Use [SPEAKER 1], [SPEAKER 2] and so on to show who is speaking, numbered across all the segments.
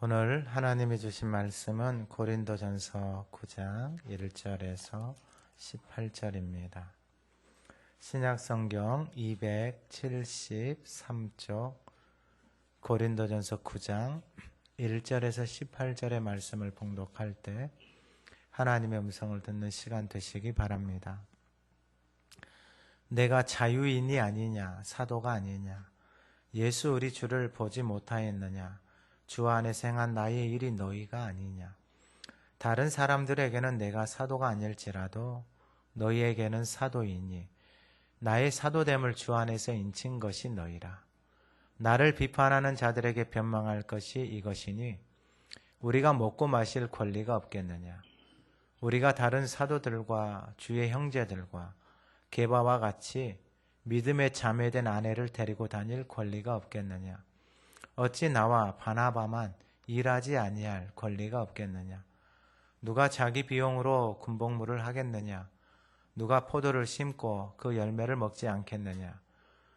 [SPEAKER 1] 오늘 하나님이 주신 말씀은 고린도전서 9장 1절에서 18절입니다. 신약성경 273쪽 고린도전서 9장 1절에서 18절의 말씀을 봉독할 때 하나님의 음성을 듣는 시간 되시기 바랍니다. 내가 자유인이 아니냐, 사도가 아니냐, 예수 우리 주를 보지 못하였느냐, 주 안에서 행한 나의 일이 너희가 아니냐. 다른 사람들에게는 내가 사도가 아닐지라도 너희에게는 사도이니 나의 사도됨을 주 안에서 인친 것이 너희라. 나를 비판하는 자들에게 변망할 것이 이것이니 우리가 먹고 마실 권리가 없겠느냐. 우리가 다른 사도들과 주의 형제들과 게바와 같이 믿음의 자매된 아내를 데리고 다닐 권리가 없겠느냐. 어찌 나와 바나바만 일하지 아니할 권리가 없겠느냐. 누가 자기 비용으로 군복무를 하겠느냐. 누가 포도를 심고 그 열매를 먹지 않겠느냐.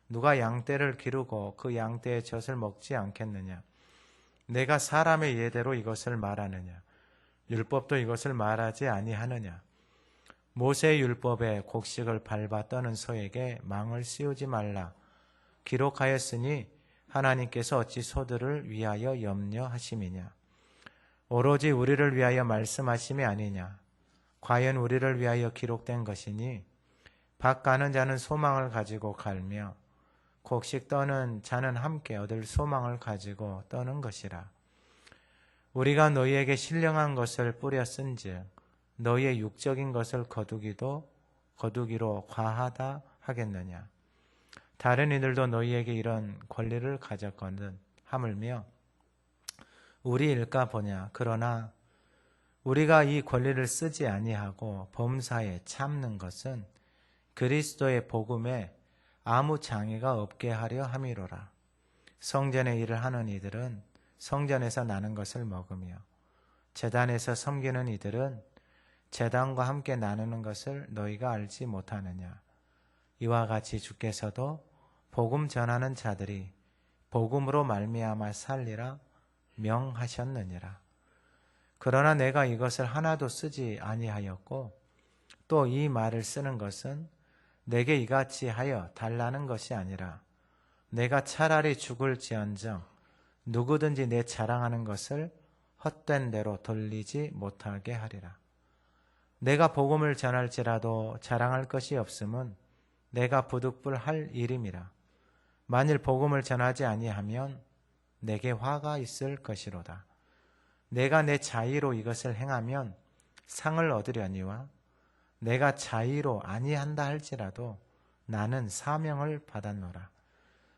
[SPEAKER 1] 누가 양떼를 기르고 그 양떼의 젖을 먹지 않겠느냐. 내가 사람의 예대로 이것을 말하느냐. 율법도 이것을 말하지 아니하느냐. 모세의 율법에 곡식을 밟아 떠는 소에게 망을 씌우지 말라 기록하였으니 하나님께서 어찌 소들을 위하여 염려하심이냐. 오로지 우리를 위하여 말씀하심이 아니냐. 과연 우리를 위하여 기록된 것이니 밭 가는 자는 소망을 가지고 갈며 곡식 떠는 자는 함께 얻을 소망을 가지고 떠는 것이라. 우리가 너희에게 신령한 것을 뿌려 쓴즉 너희의 육적인 것을 거두기로 과하다 하겠느냐. 다른 이들도 너희에게 이런 권리를 가졌거든 하물며 우리 일까 보냐. 그러나 우리가 이 권리를 쓰지 아니하고 범사에 참는 것은 그리스도의 복음에 아무 장애가 없게 하려 함이로라. 성전의 일을 하는 이들은 성전에서 나는 것을 먹으며 제단에서 섬기는 이들은 제단과 함께 나누는 것을 너희가 알지 못하느냐. 이와 같이 주께서도 복음 전하는 자들이 복음으로 말미암아 살리라 명하셨느니라. 그러나 내가 이것을 하나도 쓰지 아니하였고 또 이 말을 쓰는 것은 내게 이같이 하여 달라는 것이 아니라 내가 차라리 죽을지언정 누구든지 내 자랑하는 것을 헛된 대로 돌리지 못하게 하리라. 내가 복음을 전할지라도 자랑할 것이 없음은 내가 부득불할 일임이라. 만일 복음을 전하지 아니하면 내게 화가 있을 것이로다. 내가 내 자의로 이것을 행하면 상을 얻으려니와 내가 자의로 아니한다 할지라도 나는 사명을 받았노라.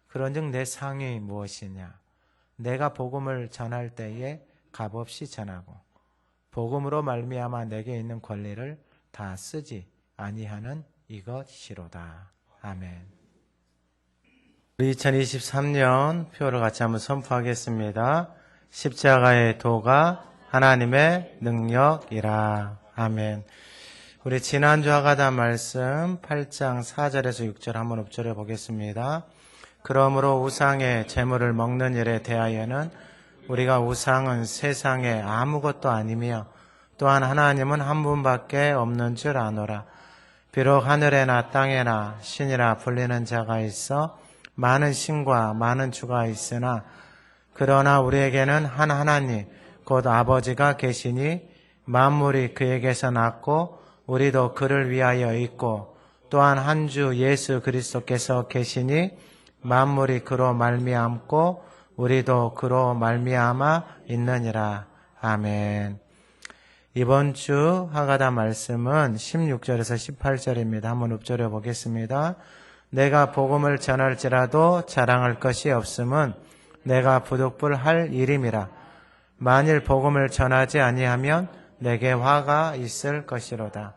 [SPEAKER 1] 그런즉 내 상이 무엇이냐. 내가 복음을 전할 때에 값없이 전하고 복음으로 말미암아 내게 있는 권리를 다 쓰지 아니하는 이것이로다. 아멘. 2023년 표를 같이 한번 선포하겠습니다. 십자가의 도가 하나님의 능력이라. 아멘. 우리 지난주 하가다 말씀 8장 4절에서 6절 한번 읊조려 보겠습니다. 그러므로 우상의 제물을 먹는 일에 대하여는 우리가 우상은 세상에 아무것도 아니며 또한 하나님은 한 분밖에 없는 줄 아노라. 비록 하늘에나 땅에나 신이라 불리는 자가 있어 많은 신과 많은 주가 있으나 그러나 우리에게는 한 하나님 곧 아버지가 계시니 만물이 그에게서 났고 우리도 그를 위하여 있고 또한 한 주 예수 그리스도께서 계시니 만물이 그로 말미암고 우리도 그로 말미암아 있느니라. 아멘. 이번 주 하가다 말씀은 16절에서 18절입니다. 한번 읊조려 보겠습니다. 내가 복음을 전할지라도 자랑할 것이 없음은 내가 부득불할 일임이라. 만일 복음을 전하지 아니하면 내게 화가 있을 것이로다.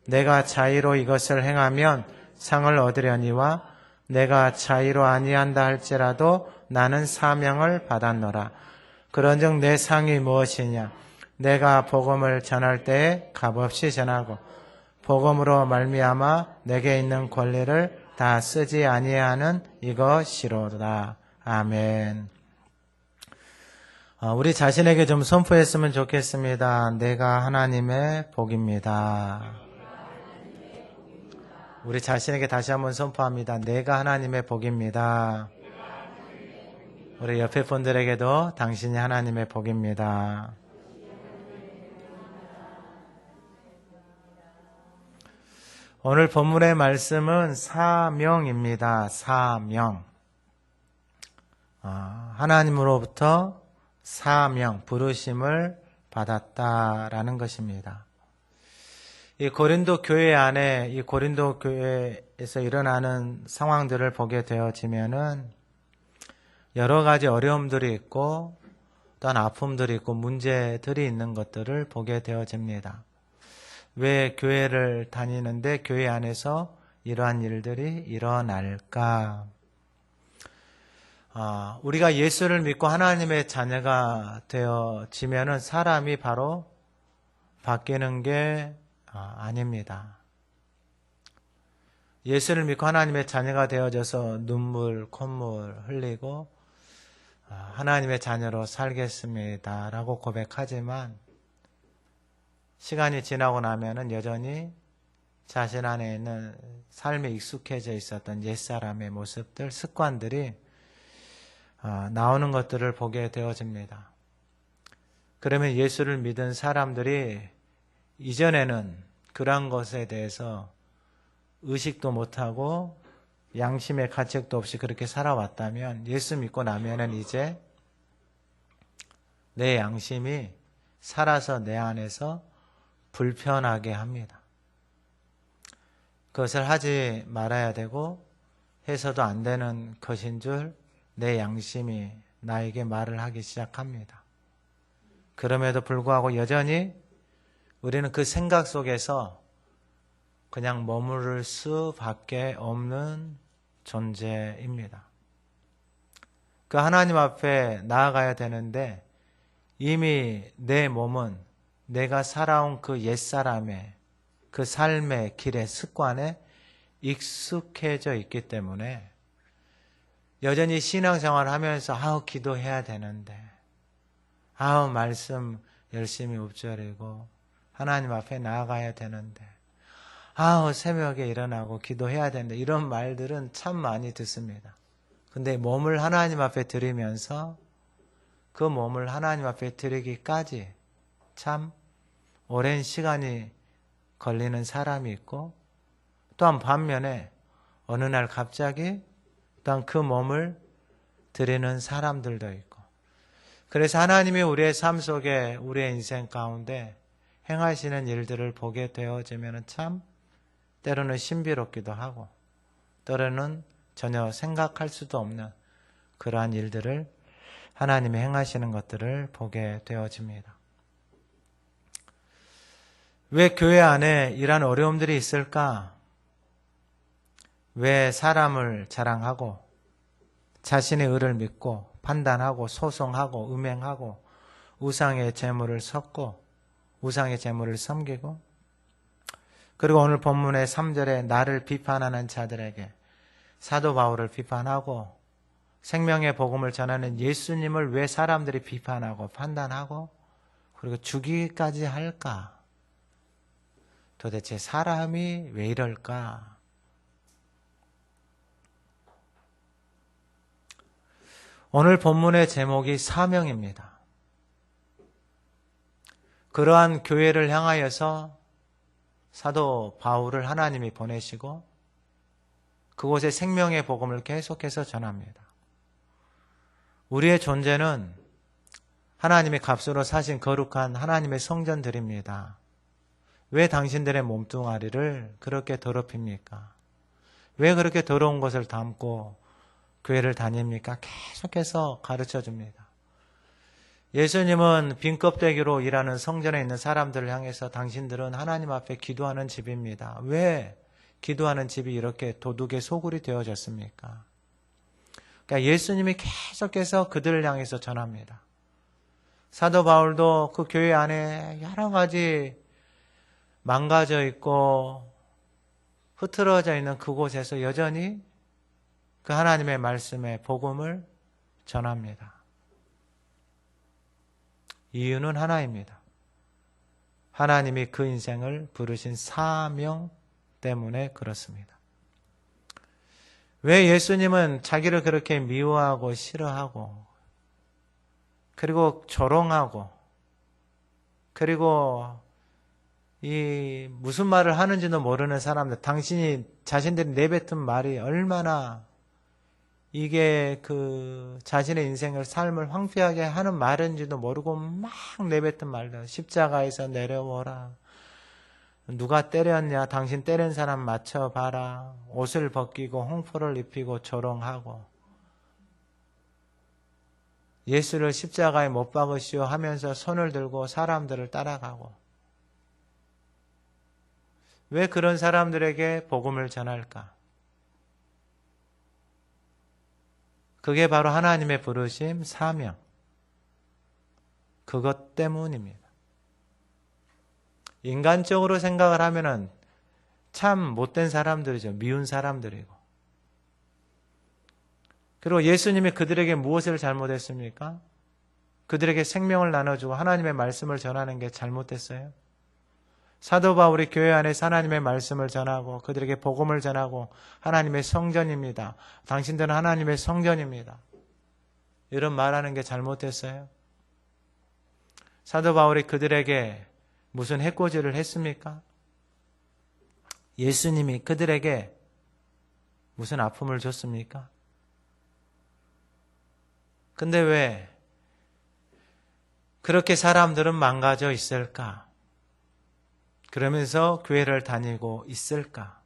[SPEAKER 1] 내가 자의로 이것을 행하면 상을 얻으려니와 내가 자의로 아니한다 할지라도 나는 사명을 받았노라. 그런즉 내 상이 무엇이냐. 내가 복음을 전할 때에 값없이 전하고 복음으로 말미암아 내게 있는 권리를 다 쓰지 아니하는 이것이로다. 아멘. 우리 자신에게 좀 선포했으면 좋겠습니다. 내가 하나님의 복입니다. 우리 자신에게 다시 한번 선포합니다. 내가 하나님의 복입니다. 우리 옆에 분들에게도 당신이 하나님의 복입니다. 오늘 본문의 말씀은 사명입니다. 사명. 하나님으로부터 사명, 부르심을 받았다라는 것입니다. 이 고린도 교회 안에, 이 고린도 교회에서 일어나는 상황들을 보게 되어지면은 여러 가지 어려움들이 있고 또한 아픔들이 있고 문제들이 있는 것들을 보게 되어집니다. 왜 교회를 다니는데 교회 안에서 이러한 일들이 일어날까? 우리가 예수를 믿고 하나님의 자녀가 되어지면은 사람이 바로 바뀌는 게 아닙니다. 예수를 믿고 하나님의 자녀가 되어져서 눈물, 콧물 흘리고 하나님의 자녀로 살겠습니다 라고 고백하지만 시간이 지나고 나면은 여전히 자신 안에 있는 삶에 익숙해져 있었던 옛사람의 모습들, 습관들이 나오는 것들을 보게 되어집니다. 그러면 예수를 믿은 사람들이 이전에는 그러한 것에 대해서 의식도 못하고 양심의 가책도 없이 그렇게 살아왔다면 예수 믿고 나면은 이제 내 양심이 살아서 내 안에서 불편하게 합니다. 그것을 하지 말아야 되고 해서도 안 되는 것인 줄 내 양심이 나에게 말을 하기 시작합니다. 그럼에도 불구하고 여전히 우리는 그 생각 속에서 그냥 머무를 수밖에 없는 존재입니다. 그 하나님 앞에 나아가야 되는데 이미 내 몸은 내가 살아온 그 옛사람의 그 삶의 길의 습관에 익숙해져 있기 때문에 여전히 신앙생활을 하면서 기도해야 되는데 말씀 열심히 읊조리고 하나님 앞에 나아가야 되는데 새벽에 일어나고 기도해야 되는데 이런 말들은 참 많이 듣습니다. 근데 몸을 하나님 앞에 드리면서 그 몸을 하나님 앞에 드리기까지 참 오랜 시간이 걸리는 사람이 있고 또한 반면에 어느 날 갑자기 또한 그 몸을 드리는 사람들도 있고 그래서 하나님이 우리의 삶 속에 우리의 인생 가운데 행하시는 일들을 보게 되어지면 참 때로는 신비롭기도 하고 때로는 전혀 생각할 수도 없는 그러한 일들을 하나님이 행하시는 것들을 보게 되어집니다. 왜 교회 안에 이러한 어려움들이 있을까? 왜 사람을 자랑하고 자신의 의를 믿고 판단하고 소송하고 음행하고 우상의 재물을 섞고 우상의 재물을 섬기고 그리고 오늘 본문의 3절에 나를 비판하는 자들에게 사도 바울을 비판하고 생명의 복음을 전하는 예수님을 왜 사람들이 비판하고 판단하고 그리고 죽이기까지 할까? 도대체 사람이 왜 이럴까? 오늘 본문의 제목이 사명입니다. 그러한 교회를 향하여서 사도 바울을 하나님이 보내시고 그곳에 생명의 복음을 계속해서 전합니다. 우리의 존재는 하나님의 값으로 사신 거룩한 하나님의 성전들입니다. 왜 당신들의 몸뚱아리를 그렇게 더럽힙니까? 왜 그렇게 더러운 것을 담고 교회를 다닙니까? 계속해서 가르쳐 줍니다. 예수님은 빈 껍데기로 일하는 성전에 있는 사람들을 향해서 당신들은 하나님 앞에 기도하는 집입니다. 왜 기도하는 집이 이렇게 도둑의 소굴이 되어졌습니까? 그러니까 예수님이 계속해서 그들을 향해서 전합니다. 사도 바울도 그 교회 안에 여러 가지 망가져 있고 흐트러져 있는 그곳에서 여전히 그 하나님의 말씀의 복음을 전합니다. 이유는 하나입니다. 하나님이 그 인생을 부르신 사명 때문에 그렇습니다. 왜 예수님은 자기를 그렇게 미워하고 싫어하고 그리고 조롱하고 그리고 이 무슨 말을 하는지도 모르는 사람들, 당신이 자신들이 내뱉은 말이 얼마나 이게 그 자신의 인생을 삶을 황폐하게 하는 말인지도 모르고 막 내뱉은 말들, 십자가에서 내려오라, 누가 때렸냐, 당신 때린 사람 맞춰봐라, 옷을 벗기고 홍포를 입히고 조롱하고 예수를 십자가에 못 박으시오 하면서 손을 들고 사람들을 따라가고, 왜 그런 사람들에게 복음을 전할까? 그게 바로 하나님의 부르심, 사명, 그것 때문입니다. 인간적으로 생각을 하면은 참 못된 사람들이죠. 미운 사람들이고. 그리고 예수님이 그들에게 무엇을 잘못했습니까? 그들에게 생명을 나눠주고 하나님의 말씀을 전하는 게 잘못됐어요? 사도 바울이 교회 안에서 하나님의 말씀을 전하고 그들에게 복음을 전하고 하나님의 성전입니다, 당신들은 하나님의 성전입니다, 이런 말하는 게 잘못됐어요? 사도 바울이 그들에게 무슨 해코지를 했습니까? 예수님이 그들에게 무슨 아픔을 줬습니까? 근데 왜 그렇게 사람들은 망가져 있을까? 그러면서 교회를 다니고 있을까?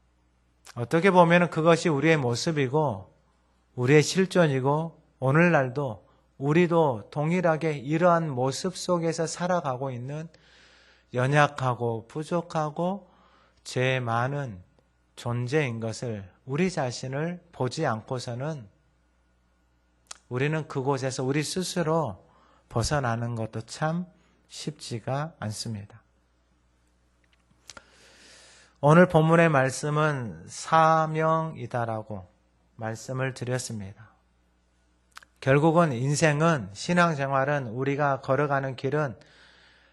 [SPEAKER 1] 어떻게 보면 그것이 우리의 모습이고 우리의 실존이고 오늘날도 우리도 동일하게 이러한 모습 속에서 살아가고 있는 연약하고 부족하고 죄 많은 존재인 것을, 우리 자신을 보지 않고서는 우리는 그곳에서 우리 스스로 벗어나는 것도 참 쉽지가 않습니다. 오늘 본문의 말씀은 사명이다라고 말씀을 드렸습니다. 결국은 인생은, 신앙생활은, 우리가 걸어가는 길은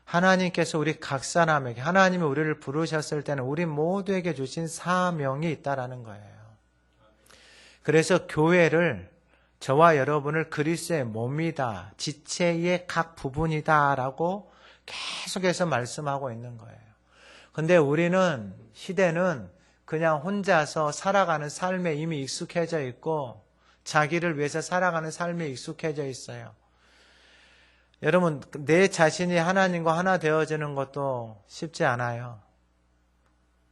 [SPEAKER 1] 하나님께서 우리 각 사람에게, 하나님이 우리를 부르셨을 때는 우리 모두에게 주신 사명이 있다라는 거예요. 그래서 교회를, 저와 여러분을 그리스도의 몸이다, 지체의 각 부분이다라고 계속해서 말씀하고 있는 거예요. 근데 우리는, 시대는 그냥 혼자서 살아가는 삶에 이미 익숙해져 있고 자기를 위해서 살아가는 삶에 익숙해져 있어요. 여러분, 내 자신이 하나님과 하나 되어지는 것도 쉽지 않아요.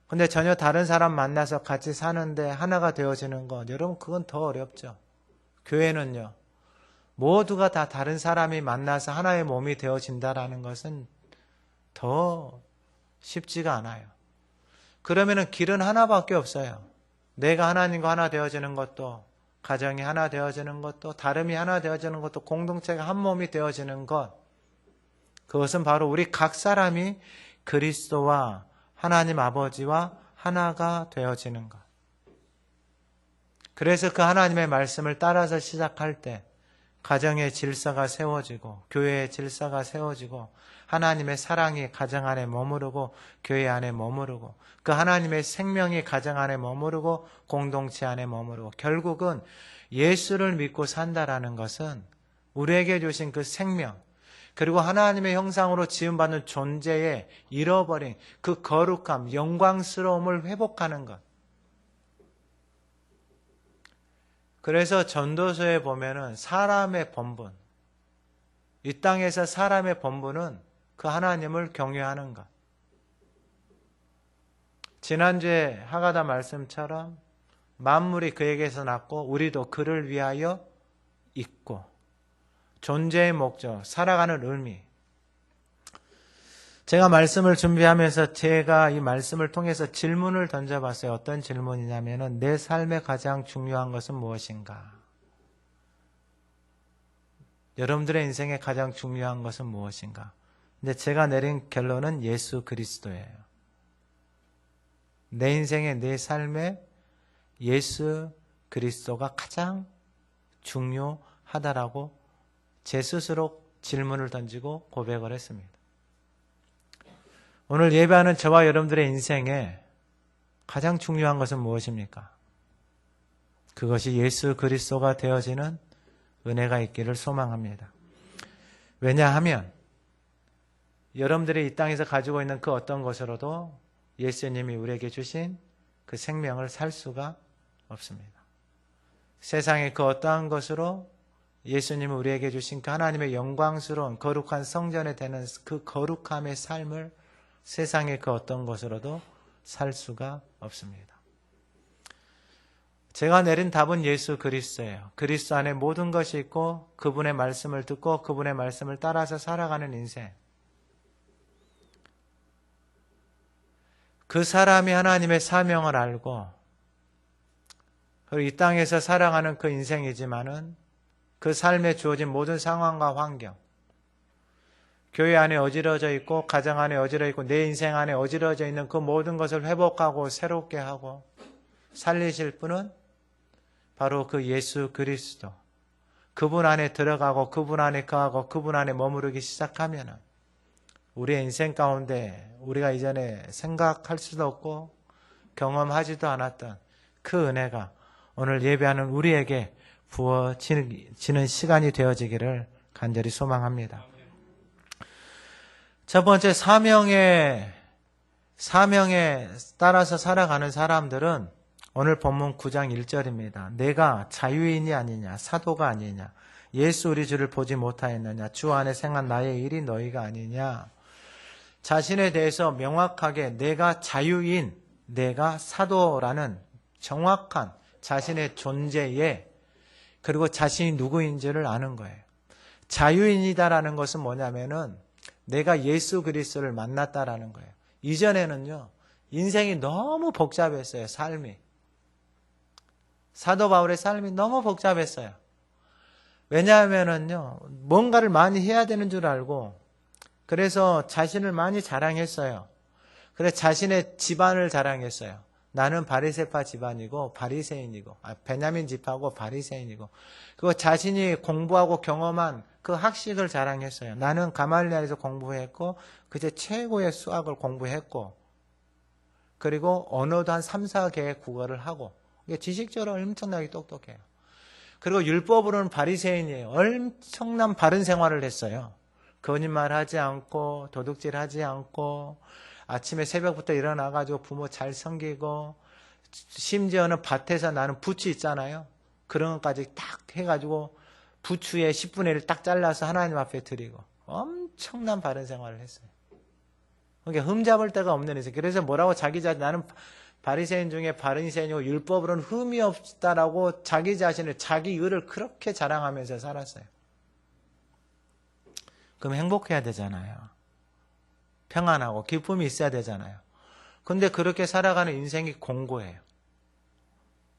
[SPEAKER 1] 근데 전혀 다른 사람 만나서 같이 사는데 하나가 되어지는 것, 여러분 그건 더 어렵죠. 교회는요, 모두가 다 다른 사람이 만나서 하나의 몸이 되어진다라는 것은 더 쉽지가 않아요. 그러면은 길은 하나밖에 없어요. 내가 하나님과 하나 되어지는 것도, 가정이 하나 되어지는 것도, 다름이 하나 되어지는 것도, 공동체가 한 몸이 되어지는 것, 그것은 바로 우리 각 사람이 그리스도와 하나님 아버지와 하나가 되어지는 것. 그래서 그 하나님의 말씀을 따라서 시작할 때 가정의 질서가 세워지고 교회의 질서가 세워지고 하나님의 사랑이 가정 안에 머무르고 교회 안에 머무르고 그 하나님의 생명이 가정 안에 머무르고 공동체 안에 머무르고, 결국은 예수를 믿고 산다라는 것은 우리에게 주신 그 생명, 그리고 하나님의 형상으로 지음받는 존재의 잃어버린 그 거룩함, 영광스러움을 회복하는 것. 그래서 전도서에 보면은 사람의 본분, 이 땅에서 사람의 본분은 그 하나님을 경외하는 것. 지난주에 하가다 말씀처럼 만물이 그에게서 났고 우리도 그를 위하여 있고, 존재의 목적, 살아가는 의미. 제가 말씀을 준비하면서 제가 이 말씀을 통해서 질문을 던져봤어요. 어떤 질문이냐면은, 내 삶에 가장 중요한 것은 무엇인가? 여러분들의 인생에 가장 중요한 것은 무엇인가? 근데 제가 내린 결론은 예수 그리스도예요. 내 인생에, 내 삶에 예수 그리스도가 가장 중요하다라고 제 스스로 질문을 던지고 고백을 했습니다. 오늘 예배하는 저와 여러분들의 인생에 가장 중요한 것은 무엇입니까? 그것이 예수 그리스도가 되어지는 은혜가 있기를 소망합니다. 왜냐하면 여러분들이 이 땅에서 가지고 있는 그 어떤 것으로도 예수님이 우리에게 주신 그 생명을 살 수가 없습니다. 세상의 그 어떠한 것으로 예수님이 우리에게 주신 그 하나님의 영광스러운 거룩한 성전에 되는 그 거룩함의 삶을 세상의 그 어떤 것으로도 살 수가 없습니다. 제가 내린 답은 예수 그리스도예요. 그리스도 안에 모든 것이 있고 그분의 말씀을 듣고 그분의 말씀을 따라서 살아가는 인생. 그 사람이 하나님의 사명을 알고 그리고 이 땅에서 살아가는 그 인생이지만은 그 삶에 주어진 모든 상황과 환경, 교회 안에 어지러져 있고 가정 안에 어지러져 있고 내 인생 안에 어지러져 있는 그 모든 것을 회복하고 새롭게 하고 살리실 분은 바로 그 예수 그리스도. 그분 안에 들어가고 그분 안에 거하고 그분 안에 머무르기 시작하면은 우리의 인생 가운데 우리가 이전에 생각할 수도 없고 경험하지도 않았던 그 은혜가 오늘 예배하는 우리에게 부어지는 시간이 되어지기를 간절히 소망합니다. 첫 번째, 사명에 따라서 살아가는 사람들은 오늘 본문 9장 1절입니다. 내가 자유인이 아니냐, 사도가 아니냐, 예수 우리 주를 보지 못하였느냐, 주 안에 생한 나의 일이 너희가 아니냐. 자신에 대해서 명확하게 내가 자유인, 내가 사도라는 정확한 자신의 존재에 그리고 자신이 누구인지를 아는 거예요. 자유인이다라는 것은 뭐냐면은 내가 예수 그리스도를 만났다라는 거예요. 이전에는요, 인생이 너무 복잡했어요, 삶이. 사도 바울의 삶이 너무 복잡했어요. 왜냐하면은요, 뭔가를 많이 해야 되는 줄 알고, 그래서 자신을 많이 자랑했어요. 그래서 자신의 집안을 자랑했어요. 나는 바리새파 집안이고 바리새인이고, 베냐민 집하고 바리새인이고, 그리고 자신이 공부하고 경험한 그 학식을 자랑했어요. 나는 가말리엘에서 공부했고, 그제 최고의 수학을 공부했고, 그리고 언어도 한 3, 4개의 국어를 하고, 지식적으로 엄청나게 똑똑해요. 그리고 율법으로는 바리새인이에요. 엄청난 바른 생활을 했어요. 거짓말하지 않고 도둑질하지 않고 아침에 새벽부터 일어나가지고 부모 잘 섬기고 심지어는 밭에서 나는 부추 있잖아요. 그런 것까지 딱 해가지고 부추의 10분의 1을 딱 잘라서 하나님 앞에 드리고 엄청난 바른 생활을 했어요. 그러니까 흠잡을 데가 없는 인생. 그래서 뭐라고 자기 자신 나는 바리새인 중에 바리새인이고 율법으로는 흠이 없다라고 자기 자신을 자기 의를 그렇게 자랑하면서 살았어요. 그럼 행복해야 되잖아요. 평안하고 기쁨이 있어야 되잖아요. 근데 그렇게 살아가는 인생이 공고해요.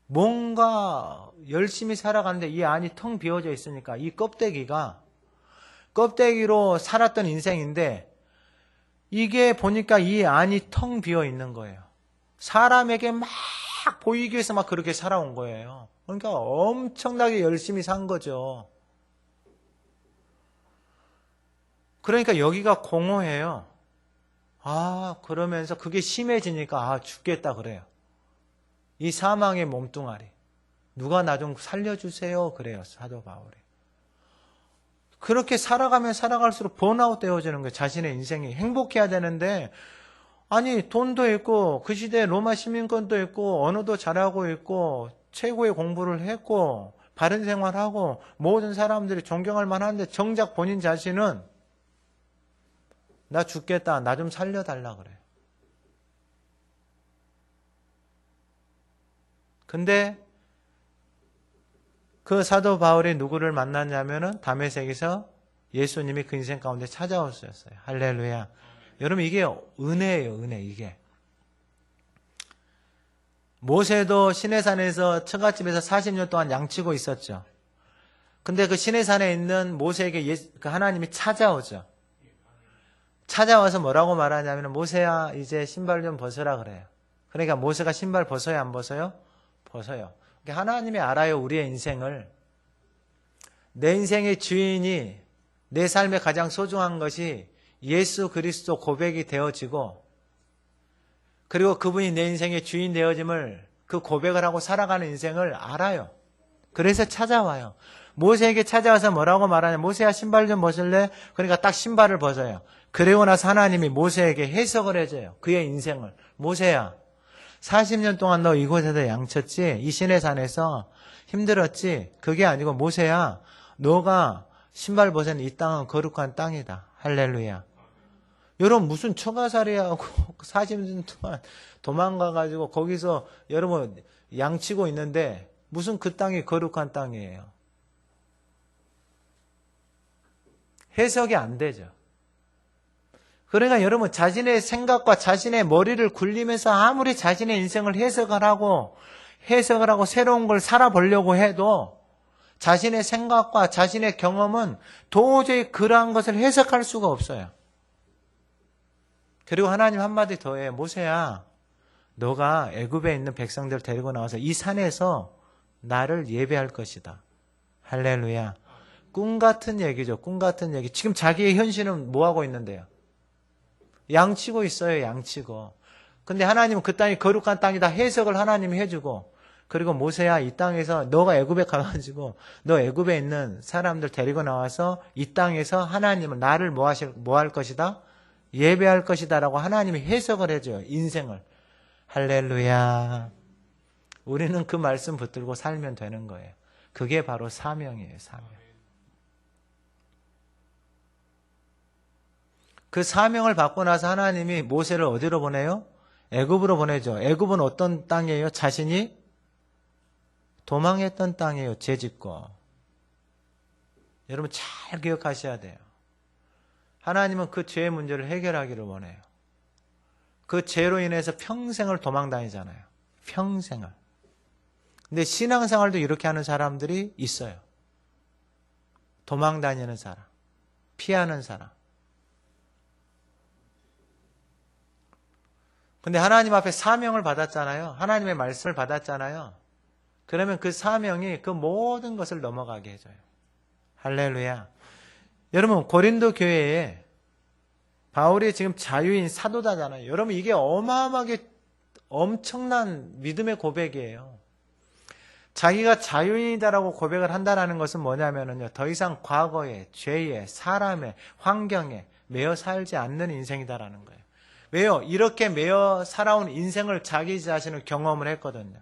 [SPEAKER 1] 뭔가 열심히 살아가는데 이 안이 텅 비어져 있으니까 이 껍데기로 살았던 인생인데 이게 보니까 이 안이 텅 비어 있는 거예요. 사람에게 막 보이기 위해서 막 그렇게 살아온 거예요. 그러니까 엄청나게 열심히 산 거죠. 그러니까 여기가 공허해요. 그러면서 그게 심해지니까 죽겠다 그래요. 이 사망의 몸뚱아리. 누가 나 좀 살려주세요 그래요, 사도 바울이. 그렇게 살아가면 살아갈수록 번아웃 되어지는 거예요. 자신의 인생이 행복해야 되는데 아니 돈도 있고 그 시대에 로마 시민권도 있고 언어도 잘하고 있고 최고의 공부를 했고 바른 생활하고 모든 사람들이 존경할 만한데 정작 본인 자신은 나 죽겠다, 나 좀 살려달라 그래요. 근데 그 사도 바울이 누구를 만났냐면은 다메섹에서 예수님이 그 인생 가운데 찾아오셨어요. 할렐루야. 여러분 이게 은혜예요, 은혜 이게. 모세도 시내산에서 처갓집에서 40년 동안 양치고 있었죠. 근데 그 시내산에 있는 모세에게 그 하나님이 찾아오죠. 찾아와서 뭐라고 말하냐면 모세야 이제 신발 좀 벗어라 그래요. 그러니까 모세가 신발 벗어요 안 벗어요? 벗어요. 그러니까 하나님이 알아요 우리의 인생을. 내 인생의 주인이 내 삶에 가장 소중한 것이 예수 그리스도 고백이 되어지고, 그리고 그분이 내 인생의 주인 되어짐을, 그 고백을 하고 살아가는 인생을 알아요. 그래서 찾아와요. 모세에게 찾아와서 뭐라고 말하냐. 모세야, 신발 좀 벗을래? 그러니까 딱 신발을 벗어요. 그리고 나서 하나님이 모세에게 해석을 해줘요. 그의 인생을. 모세야, 40년 동안 너 이곳에서 양쳤지? 이 시내산에서 힘들었지? 그게 아니고 모세야, 너가 신발 벗은 이 땅은 거룩한 땅이다. 할렐루야. 여러분, 무슨 처가살이하고 40년 동안 도망가가지고 거기서 여러분 양치고 있는데 무슨 그 땅이 거룩한 땅이에요. 해석이 안 되죠. 그러니까 여러분, 자신의 생각과 자신의 머리를 굴리면서 아무리 자신의 인생을 해석을 하고 새로운 걸 살아보려고 해도 자신의 생각과 자신의 경험은 도저히 그러한 것을 해석할 수가 없어요. 그리고 하나님 한마디 더 해요. 모세야, 너가 애굽에 있는 백성들 데리고 나와서 이 산에서 나를 예배할 것이다. 할렐루야. 꿈 같은 얘기죠. 꿈 같은 얘기. 지금 자기의 현실은 뭐 하고 있는데요? 양치고 있어요. 양치고. 근데 하나님은 그 땅이 거룩한 땅이다 해석을 하나님이 해주고, 그리고 모세야, 이 땅에서 너가 애굽에 가가지고 너 애굽에 있는 사람들 데리고 나와서 이 땅에서 하나님은 나를 뭐 할 것이다? 예배할 것이다 라고 하나님이 해석을 해줘요. 인생을. 할렐루야. 우리는 그 말씀 붙들고 살면 되는 거예요. 그게 바로 사명이에요. 사명. 그 사명을 받고 나서 하나님이 모세를 어디로 보내요? 애굽으로 보내죠. 애굽은 어떤 땅이에요? 자신이 도망했던 땅이에요. 죄짓고. 여러분 잘 기억하셔야 돼요. 하나님은 그 죄의 문제를 해결하기를 원해요. 그 죄로 인해서 평생을 도망 다니잖아요. 평생을. 근데 신앙생활도 이렇게 하는 사람들이 있어요. 도망 다니는 사람, 피하는 사람. 근데 하나님 앞에 사명을 받았잖아요. 하나님의 말씀을 받았잖아요. 그러면 그 사명이 그 모든 것을 넘어가게 해줘요. 할렐루야. 여러분, 고린도 교회에 바울이 지금 자유인 사도다잖아요. 여러분, 이게 어마어마하게 엄청난 믿음의 고백이에요. 자기가 자유인이다라고 고백을 한다는 것은 뭐냐면요, 더 이상 과거에, 죄에, 사람의, 환경에 매여 살지 않는 인생이다라는 거예요. 왜요? 이렇게 매여 살아온 인생을 자기 자신을 경험을 했거든요.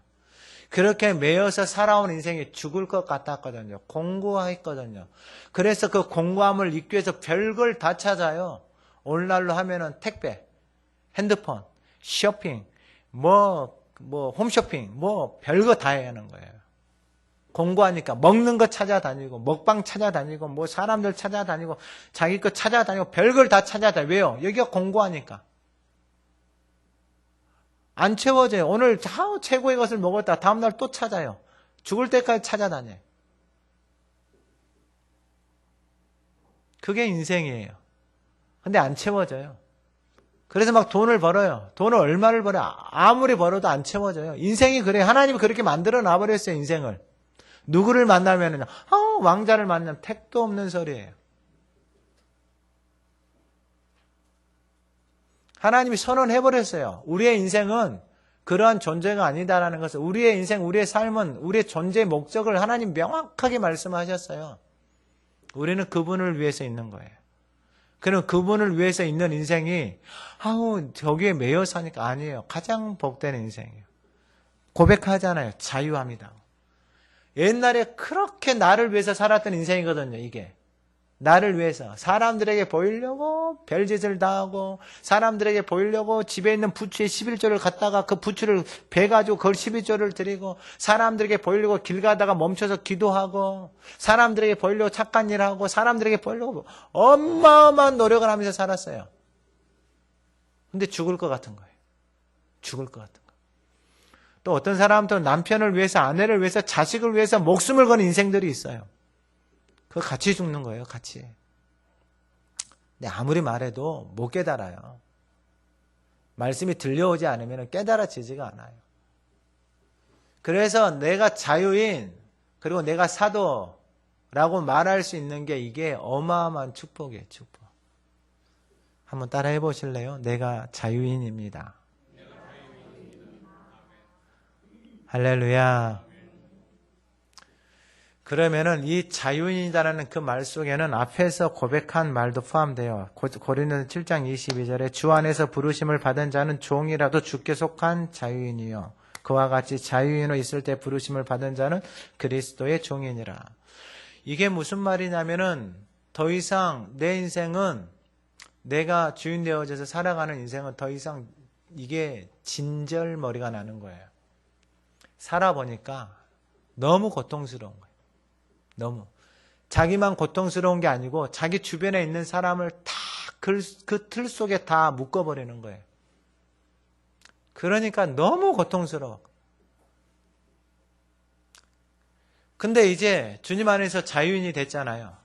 [SPEAKER 1] 그렇게 매여서 살아온 인생이 죽을 것 같았거든요. 공고했거든요. 그래서 그 공고함을 잊기 위해서 별걸 다 찾아요. 오늘날로 하면은 택배, 핸드폰, 쇼핑, 홈쇼핑, 별거 다 해야 하는 거예요. 공부하니까 먹는 거 찾아다니고, 먹방 찾아다니고, 사람들 찾아다니고, 자기 거 찾아다니고, 별걸 다 찾아다니고. 왜요? 여기가 공부하니까. 안 채워져요. 오늘 최고의 것을 먹었다. 다음날 또 찾아요. 죽을 때까지 찾아다녀요. 그게 인생이에요. 근데 안 채워져요. 그래서 막 돈을 벌어요. 돈을 얼마를 벌어요. 아무리 벌어도 안 채워져요. 인생이 그래요. 하나님이 그렇게 만들어 놔버렸어요. 인생을. 누구를 만나면은 왕자를 만나면 택도 없는 소리예요. 하나님이 선언해버렸어요. 우리의 인생은 그러한 존재가 아니다라는 것을, 우리의 인생, 우리의 삶은, 우리의 존재의 목적을 하나님 명확하게 말씀하셨어요. 우리는 그분을 위해서 있는 거예요. 그럼 그분을 위해서 있는 인생이 저기에 매여 사니까 아니에요. 가장 복된 인생이에요. 고백하잖아요. 자유합니다. 옛날에 그렇게 나를 위해서 살았던 인생이거든요. 이게. 나를 위해서 사람들에게 보이려고 별짓을 다 하고, 사람들에게 보이려고 집에 있는 부추에 11조를 갖다가 그 부추를 베가지고 그걸 11조를 드리고, 사람들에게 보이려고 길 가다가 멈춰서 기도하고, 사람들에게 보이려고 착한 일하고, 사람들에게 보이려고 어마어마한 노력을 하면서 살았어요. 근데 죽을 것 같은 거예요. 죽을 것 같은 거예요. 또 어떤 사람은 남편을 위해서, 아내를 위해서, 자식을 위해서 목숨을 거는 인생들이 있어요. 그거 같이 죽는 거예요, 같이. 근데 아무리 말해도 못 깨달아요. 말씀이 들려오지 않으면 깨달아지지가 않아요. 그래서 내가 자유인, 그리고 내가 사도, 라고 말할 수 있는 게 이게 어마어마한 축복이에요. 축복. 한번 따라해 보실래요? 내가 자유인입니다. 할렐루야. 그러면은 이 자유인이라는 그 말 속에는 앞에서 고백한 말도 포함돼요. 고린도서 7장 22절에 주 안에서 부르심을 받은 자는 종이라도 주께 속한 자유인이요. 그와 같이 자유인으로 있을 때 부르심을 받은 자는 그리스도의 종이니라. 이게 무슨 말이냐면은 더 이상 내 인생은 내가 주인 되어져서 살아가는 인생은 더 이상 이게 진절머리가 나는 거예요. 살아보니까 너무 고통스러운 거예요. 너무. 자기만 고통스러운 게 아니고 자기 주변에 있는 사람을 다 그 틀 속에 다 묶어버리는 거예요. 그러니까 너무 고통스러워. 근데 이제 주님 안에서 자유인이 됐잖아요.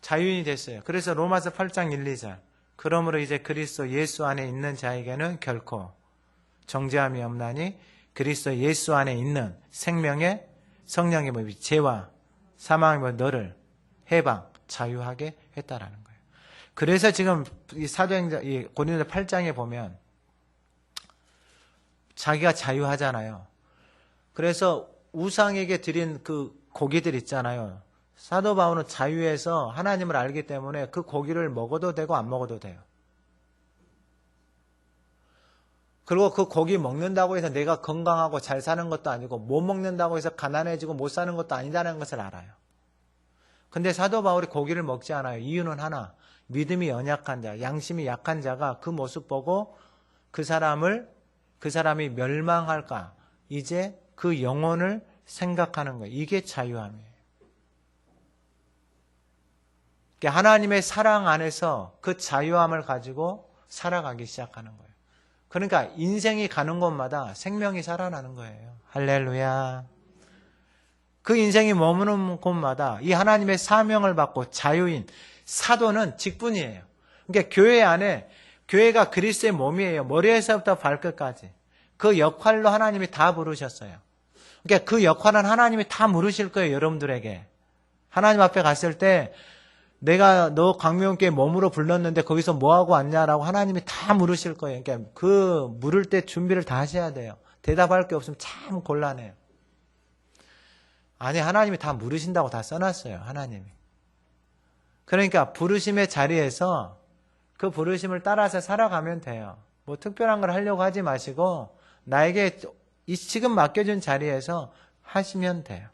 [SPEAKER 1] 자유인이 됐어요. 그래서 로마서 8장 1, 2절. 그러므로 이제 그리스도 예수 안에 있는 자에게는 결코 정죄함이 없나니 그리스도 예수 안에 있는 생명의 성령의 법이 죄와 사망의 법 너를 해방, 자유하게 했다라는 거예요. 그래서 지금 이 사도행전, 이 고린도 8장에 보면 자기가 자유하잖아요. 그래서 우상에게 드린 그 고기들 있잖아요. 사도 바울은 자유에서 하나님을 알기 때문에 그 고기를 먹어도 되고 안 먹어도 돼요. 그리고 그 고기 먹는다고 해서 내가 건강하고 잘 사는 것도 아니고 못 먹는다고 해서 가난해지고 못 사는 것도 아니다는 것을 알아요. 근데 사도 바울이 고기를 먹지 않아요. 이유는 하나, 믿음이 연약한 자, 양심이 약한 자가 그 모습 보고 그 사람이 멸망할까, 이제 그 영혼을 생각하는 거예요. 이게 자유함이에요. 하나님의 사랑 안에서 그 자유함을 가지고 살아가기 시작하는 거예요. 그러니까 인생이 가는 곳마다 생명이 살아나는 거예요. 할렐루야. 그 인생이 머무는 곳마다 이 하나님의 사명을 받고 자유인, 사도는 직분이에요. 그러니까 교회 안에, 교회가 그리스도의 몸이에요. 머리에서부터 발끝까지. 그 역할로 하나님이 다 부르셨어요. 그러니까 그 역할은 하나님이 다 물으실 거예요, 여러분들에게. 하나님 앞에 갔을 때 내가 너 광명교회 몸으로 불렀는데 거기서 뭐하고 왔냐라고 하나님이 다 물으실 거예요. 그러니까 그 물을 때 준비를 다 하셔야 돼요. 대답할 게 없으면 참 곤란해요. 아니, 하나님이 다 물으신다고 다 써놨어요, 하나님이. 그러니까 부르심의 자리에서 그 부르심을 따라서 살아가면 돼요. 뭐 특별한 걸 하려고 하지 마시고 나에게 이 지금 맡겨준 자리에서 하시면 돼요.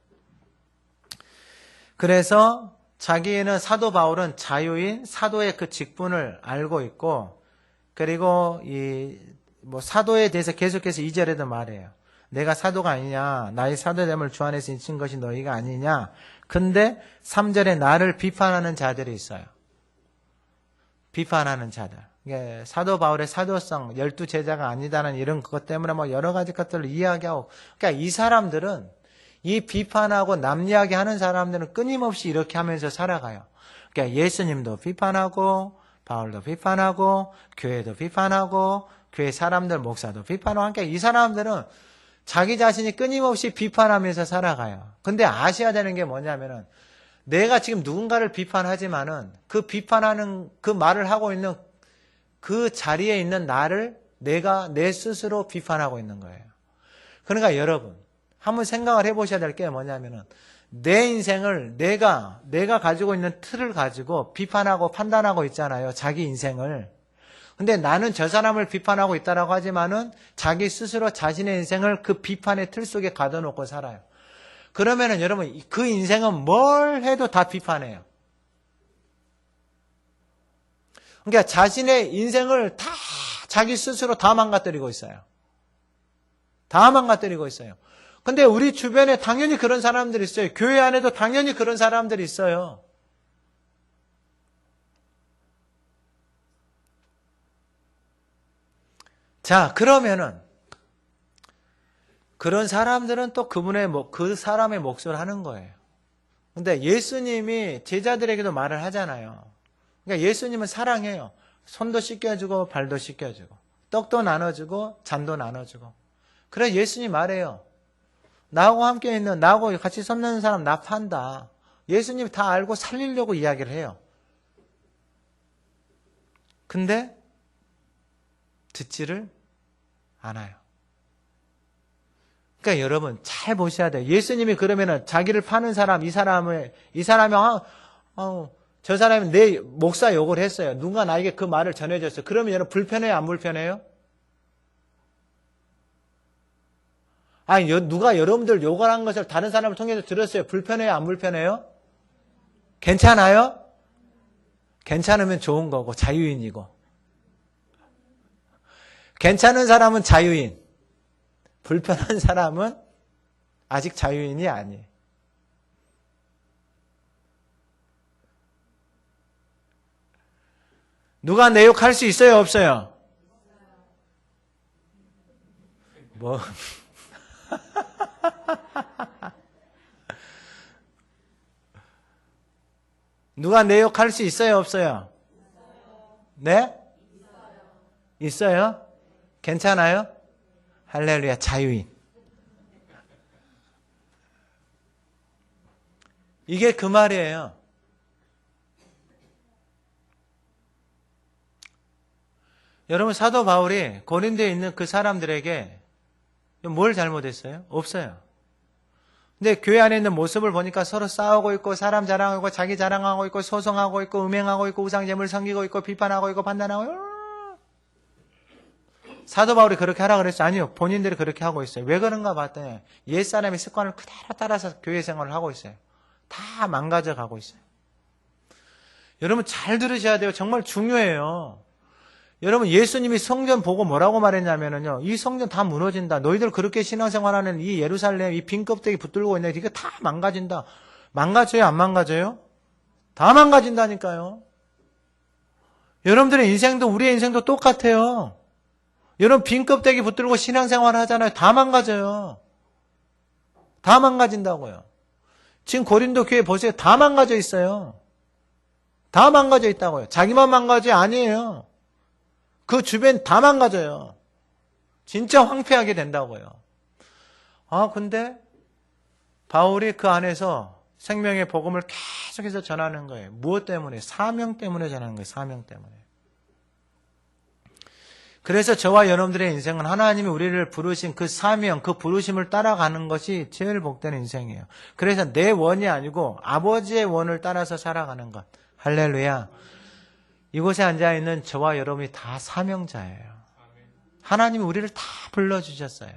[SPEAKER 1] 그래서 자기는 사도 바울은 자유인 사도의 그 직분을 알고 있고, 그리고 이 뭐 사도에 대해서 계속해서 2절에도 말해요. 내가 사도가 아니냐, 나의 사도됨을 주 안에서 인친 것이 너희가 아니냐. 근데 3절에 나를 비판하는 자들이 있어요. 비판하는 자들. 사도 바울의 사도성, 12제자가 아니다는 이런 것 때문에 뭐 여러 가지 것들을 이야기하고, 그러니까 이 사람들은, 이 비판하고 남 이야기하는 사람들은 끊임없이 이렇게 하면서 살아가요. 그러니까 예수님도 비판하고, 바울도 비판하고, 교회도 비판하고, 교회 사람들, 목사도 비판하고, 그러니까 이 사람들은 자기 자신이 끊임없이 비판하면서 살아가요. 근데 아셔야 되는 게 뭐냐면은, 내가 지금 누군가를 비판하지만은 그 비판하는 그 말을 하고 있는 그 자리에 있는 나를 내가 내 스스로 비판하고 있는 거예요. 그러니까 여러분, 한번 생각을 해보셔야 될 게 뭐냐면은 내 인생을 내가 가지고 있는 틀을 가지고 비판하고 판단하고 있잖아요. 자기 인생을. 근데 나는 저 사람을 비판하고 있다라고 하지만은 자기 스스로 자신의 인생을 그 비판의 틀 속에 가둬놓고 살아요. 그러면은 여러분 그 인생은 뭘 해도 다 비판해요. 그러니까 자신의 인생을 다 자기 스스로 다 망가뜨리고 있어요. 다 망가뜨리고 있어요. 근데 우리 주변에 당연히 그런 사람들이 있어요. 교회 안에도 당연히 그런 사람들이 있어요. 자, 그러면은 그런 사람들은 또 그 사람의 몫을 하는 거예요. 근데 예수님이 제자들에게도 말을 하잖아요. 그러니까 예수님은 사랑해요. 손도 씻겨주고 발도 씻겨주고 떡도 나눠주고 잔도 나눠주고. 그래 예수님 말해요. 나하고 함께 있는 나하고 같이 섬는 사람 나 판다. 예수님이 다 알고 살리려고 이야기를 해요. 근데 듣지를 않아요. 그러니까 여러분 잘 보셔야 돼요. 예수님이 그러면은 자기를 파는 사람, 이 사람이 저 사람이 내 목사 욕을 했어요. 누가 나에게 그 말을 전해줬어요. 그러면 여러분 불편해요, 안 불편해요? 아니, 누가 여러분들 욕을 한 것을 다른 사람을 통해서 들었어요. 불편해요, 안 불편해요? 괜찮아요? 괜찮으면 좋은 거고 자유인이고. 괜찮은 사람은 자유인, 불편한 사람은 아직 자유인이 아니에요. 누가 내 욕할 수 있어요, 없어요? 뭐 누가 내 욕할 수 있어요, 없어요? 네? 있어요? 괜찮아요? 할렐루야, 자유인. 이게 그 말이에요. 여러분, 사도 바울이 고린도에 있는 그 사람들에게 뭘 잘못했어요? 없어요. 근데 교회 안에 있는 모습을 보니까 서로 싸우고 있고 사람 자랑하고 자기 자랑하고 있고 소송하고 있고 음행하고 있고 우상제물 섬기고 있고 비판하고 있고 판단하고 있고. 사도 바울이 그렇게 하라 그랬어요? 아니요. 본인들이 그렇게 하고 있어요. 왜 그런가 봤더니 옛사람의 습관을 그대로 따라서 교회 생활을 하고 있어요. 다 망가져 가고 있어요. 여러분 잘 들으셔야 돼요. 정말 중요해요. 여러분 예수님이 성전 보고 뭐라고 말했냐면요. 이 성전 다 무너진다. 너희들 그렇게 신앙생활하는 이 예루살렘 이 빈 껍데기 붙들고 있는데 이거 다 망가진다. 망가져요? 안 망가져요? 다 망가진다니까요. 여러분들의 인생도 우리의 인생도 똑같아요. 여러분 빈 껍데기 붙들고 신앙생활 하잖아요. 다 망가져요. 다 망가진다고요. 지금 고린도 교회 보세요. 다 망가져 있어요. 다 망가져 있다고요. 자기만 망가져 아니에요. 그 주변 다 망가져요. 진짜 황폐하게 된다고요. 근데 바울이 그 안에서 생명의 복음을 계속해서 전하는 거예요. 무엇 때문에? 사명 때문에 전하는 거예요. 사명 때문에. 그래서 저와 여러분들의 인생은 하나님이 우리를 부르신 그 사명, 그 부르심을 따라가는 것이 제일 복된 인생이에요. 그래서 내 원이 아니고 아버지의 원을 따라서 살아가는 것. 할렐루야. 이곳에 앉아있는 저와 여러분이 다 사명자예요. 하나님이 우리를 다 불러주셨어요.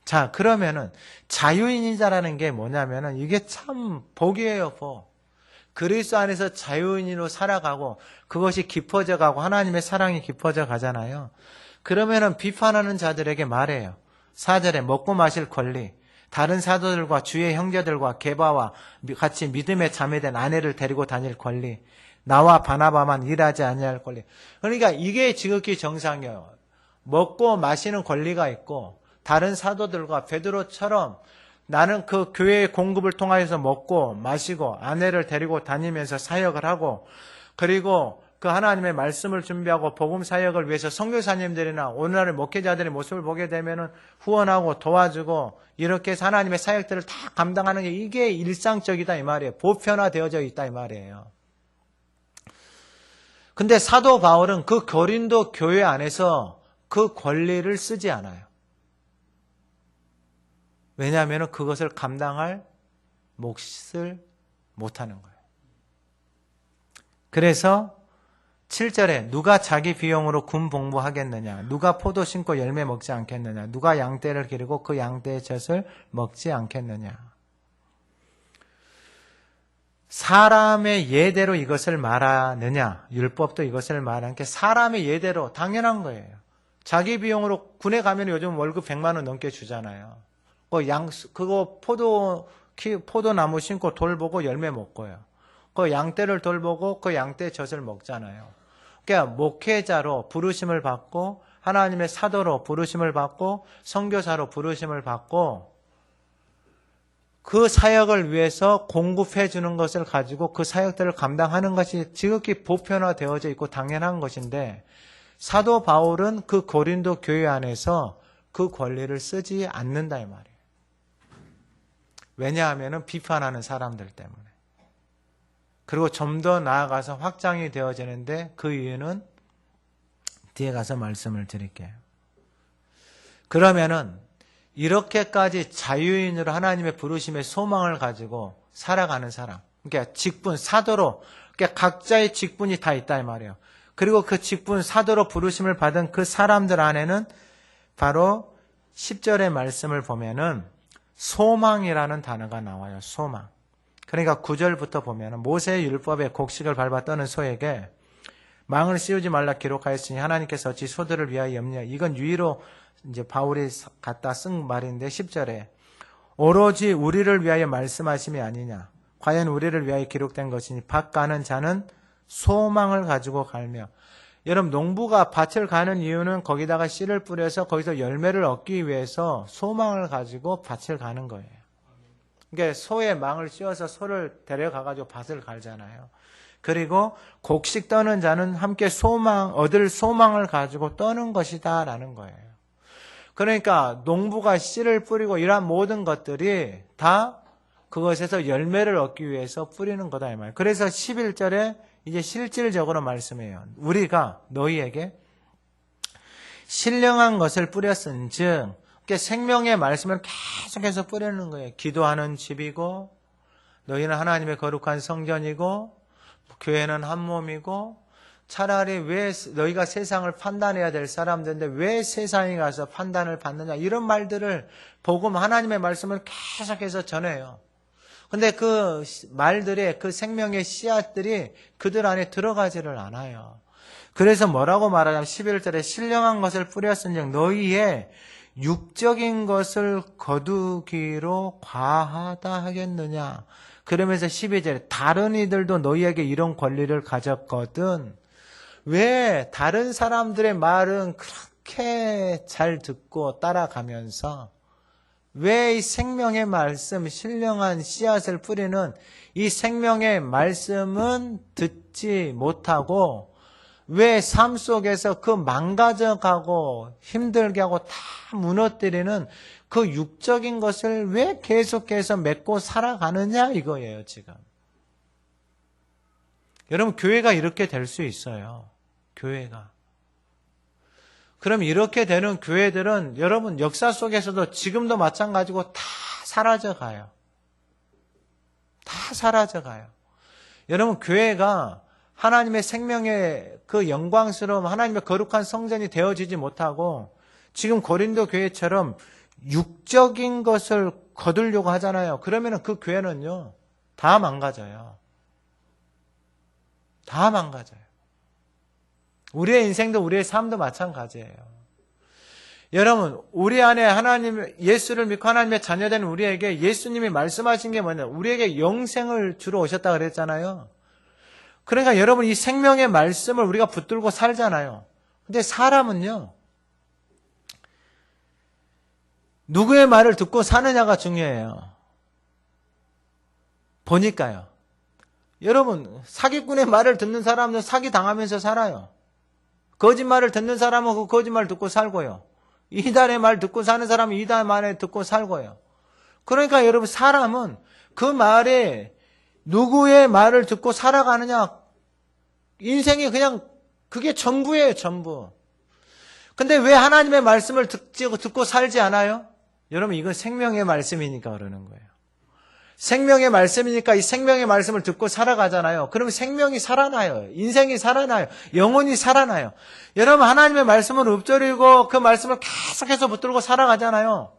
[SPEAKER 1] 자, 그러면은 자유인이자라는 게 뭐냐면은 이게 참 복이에요, 복. 그리스도 안에서 자유인으로 살아가고 그것이 깊어져 가고 하나님의 사랑이 깊어져 가잖아요. 그러면은 비판하는 자들에게 말해요. 4절에 먹고 마실 권리, 다른 사도들과 주의 형제들과 게바와 같이 믿음에 자매된 아내를 데리고 다닐 권리, 나와 바나바만 일하지 아니할 권리. 그러니까 이게 지극히 정상이에요. 먹고 마시는 권리가 있고 다른 사도들과 베드로처럼 나는 그 교회의 공급을 통하여서 먹고 마시고 아내를 데리고 다니면서 사역을 하고 그리고 그 하나님의 말씀을 준비하고 복음 사역을 위해서 선교사님들이나 오늘날의 목회자들의 모습을 보게 되면은 후원하고 도와주고 이렇게 해서 하나님의 사역들을 다 감당하는 게 이게 일상적이다 이 말이에요. 보편화되어져 있다 이 말이에요. 근데 사도 바울은 그 고린도 교회 안에서 그 권리를 쓰지 않아요. 왜냐하면 그것을 감당할 몫을 못하는 거예요. 그래서 7절에 누가 자기 비용으로 군 복무하겠느냐, 누가 포도 심고 열매 먹지 않겠느냐, 누가 양떼를 기르고 그 양떼의 젖을 먹지 않겠느냐. 사람의 예대로 이것을 말하느냐, 율법도 이것을 말하는 게 사람의 예대로 당연한 거예요. 자기 비용으로 군에 가면 요즘 월급 100만 원 넘게 주잖아요. 그거 포도나무 심고 돌보고 열매 먹고요. 그 양떼를 돌보고 그 양떼 젖을 먹잖아요. 그러니까 목회자로 부르심을 받고 하나님의 사도로 부르심을 받고 선교사로 부르심을 받고 그 사역을 위해서 공급해 주는 것을 가지고 그 사역들을 감당하는 것이 지극히 보편화되어져 있고 당연한 것인데 사도 바울은 그 고린도 교회 안에서 그 권리를 쓰지 않는다 이 말이에요. 왜냐하면 비판하는 사람들 때문에. 그리고 좀 더 나아가서 확장이 되어지는데 그 이유는 뒤에 가서 말씀을 드릴게요. 그러면은 이렇게까지 자유인으로 하나님의 부르심의 소망을 가지고 살아가는 사람, 그러니까 직분, 사도로, 그러니까 각자의 직분이 다 있다 이 말이에요. 그리고 그 직분, 사도로 부르심을 받은 그 사람들 안에는 바로 10절의 말씀을 보면은 소망이라는 단어가 나와요. 소망. 그러니까 9절부터 보면은 모세의 율법에 곡식을 밟아 떠는 소에게 망을 씌우지 말라 기록하였으니 하나님께서 어찌 소들을 위하여 염려. 이건 유의로 이제 바울이 갖다 쓴 말인데 10절에 오로지 우리를 위하여 말씀하심이 아니냐. 과연 우리를 위하여 기록된 것이니 밭 가는 자는 소망을 가지고 갈며. 여러분 농부가 밭을 가는 이유는 거기다가 씨를 뿌려서 거기서 열매를 얻기 위해서 소망을 가지고 밭을 가는 거예요. 그러니까 소의 망을 씌워서 소를 데려가가지고 밭을 갈잖아요. 그리고 곡식 떠는 자는 함께 얻을 소망을 가지고 떠는 것이다 라는 거예요. 그러니까 농부가 씨를 뿌리고 이러한 모든 것들이 다 그것에서 열매를 얻기 위해서 뿌리는 거다 이 말이에요. 그래서 11절에 이제 실질적으로 말씀해요. 우리가 너희에게 신령한 것을 뿌렸은즉, 생명의 말씀을 계속해서 뿌리는 거예요. 기도하는 집이고 너희는 하나님의 거룩한 성전이고 교회는 한 몸이고, 차라리 왜 너희가 세상을 판단해야 될 사람들인데 왜 세상에 가서 판단을 받느냐, 이런 말들을 복음 하나님의 말씀을 계속해서 전해요. 근데 그 말들이, 그 생명의 씨앗들이 그들 안에 들어가지를 않아요. 그래서 뭐라고 말하냐면 11절에 신령한 것을 뿌렸은즉 너희의 육적인 것을 거두기로 과하다 하겠느냐. 그러면서 12절에 다른 이들도 너희에게 이런 권리를 가졌거든. 왜 다른 사람들의 말은 그렇게 잘 듣고 따라가면서 왜 이 생명의 말씀, 신령한 씨앗을 뿌리는 이 생명의 말씀은 듣지 못하고 왜 삶 속에서 그 망가져가고 힘들게 하고 다 무너뜨리는 그 육적인 것을 왜 계속해서 맺고 살아가느냐 이거예요, 지금. 여러분, 교회가 이렇게 될 수 있어요. 교회가. 그럼 이렇게 되는 교회들은 여러분 역사 속에서도 지금도 마찬가지고 다 사라져가요. 다 사라져가요. 여러분, 교회가 하나님의 생명의 그 영광스러움, 하나님의 거룩한 성전이 되어지지 못하고 지금 고린도 교회처럼 육적인 것을 거두려고 하잖아요. 그러면 그 교회는요, 다 망가져요. 다 망가져요. 우리의 인생도 우리의 삶도 마찬가지예요. 여러분, 우리 안에 하나님, 예수를 믿고 하나님의 자녀된 우리에게 예수님이 말씀하신 게 뭐냐? 우리에게 영생을 주러 오셨다 그랬잖아요. 그러니까 여러분, 이 생명의 말씀을 우리가 붙들고 살잖아요. 근데 사람은요, 누구의 말을 듣고 사느냐가 중요해요. 보니까요. 여러분, 사기꾼의 말을 듣는 사람은 사기 당하면서 살아요. 거짓말을 듣는 사람은 그 거짓말 듣고 살고요. 이단의 말 듣고 사는 사람은 이단의 말 듣고 살고요. 그러니까 여러분, 사람은 그 말에 누구의 말을 듣고 살아가느냐, 인생이 그냥 그게 전부예요, 전부. 근데 왜 하나님의 말씀을 듣고 살지 않아요? 여러분, 이건 생명의 말씀이니까 그러는 거예요. 생명의 말씀이니까 이 생명의 말씀을 듣고 살아가잖아요. 그러면 생명이 살아나요. 인생이 살아나요. 영혼이 살아나요. 여러분, 하나님의 말씀을 읊조리고 그 말씀을 계속해서 붙들고 살아가잖아요.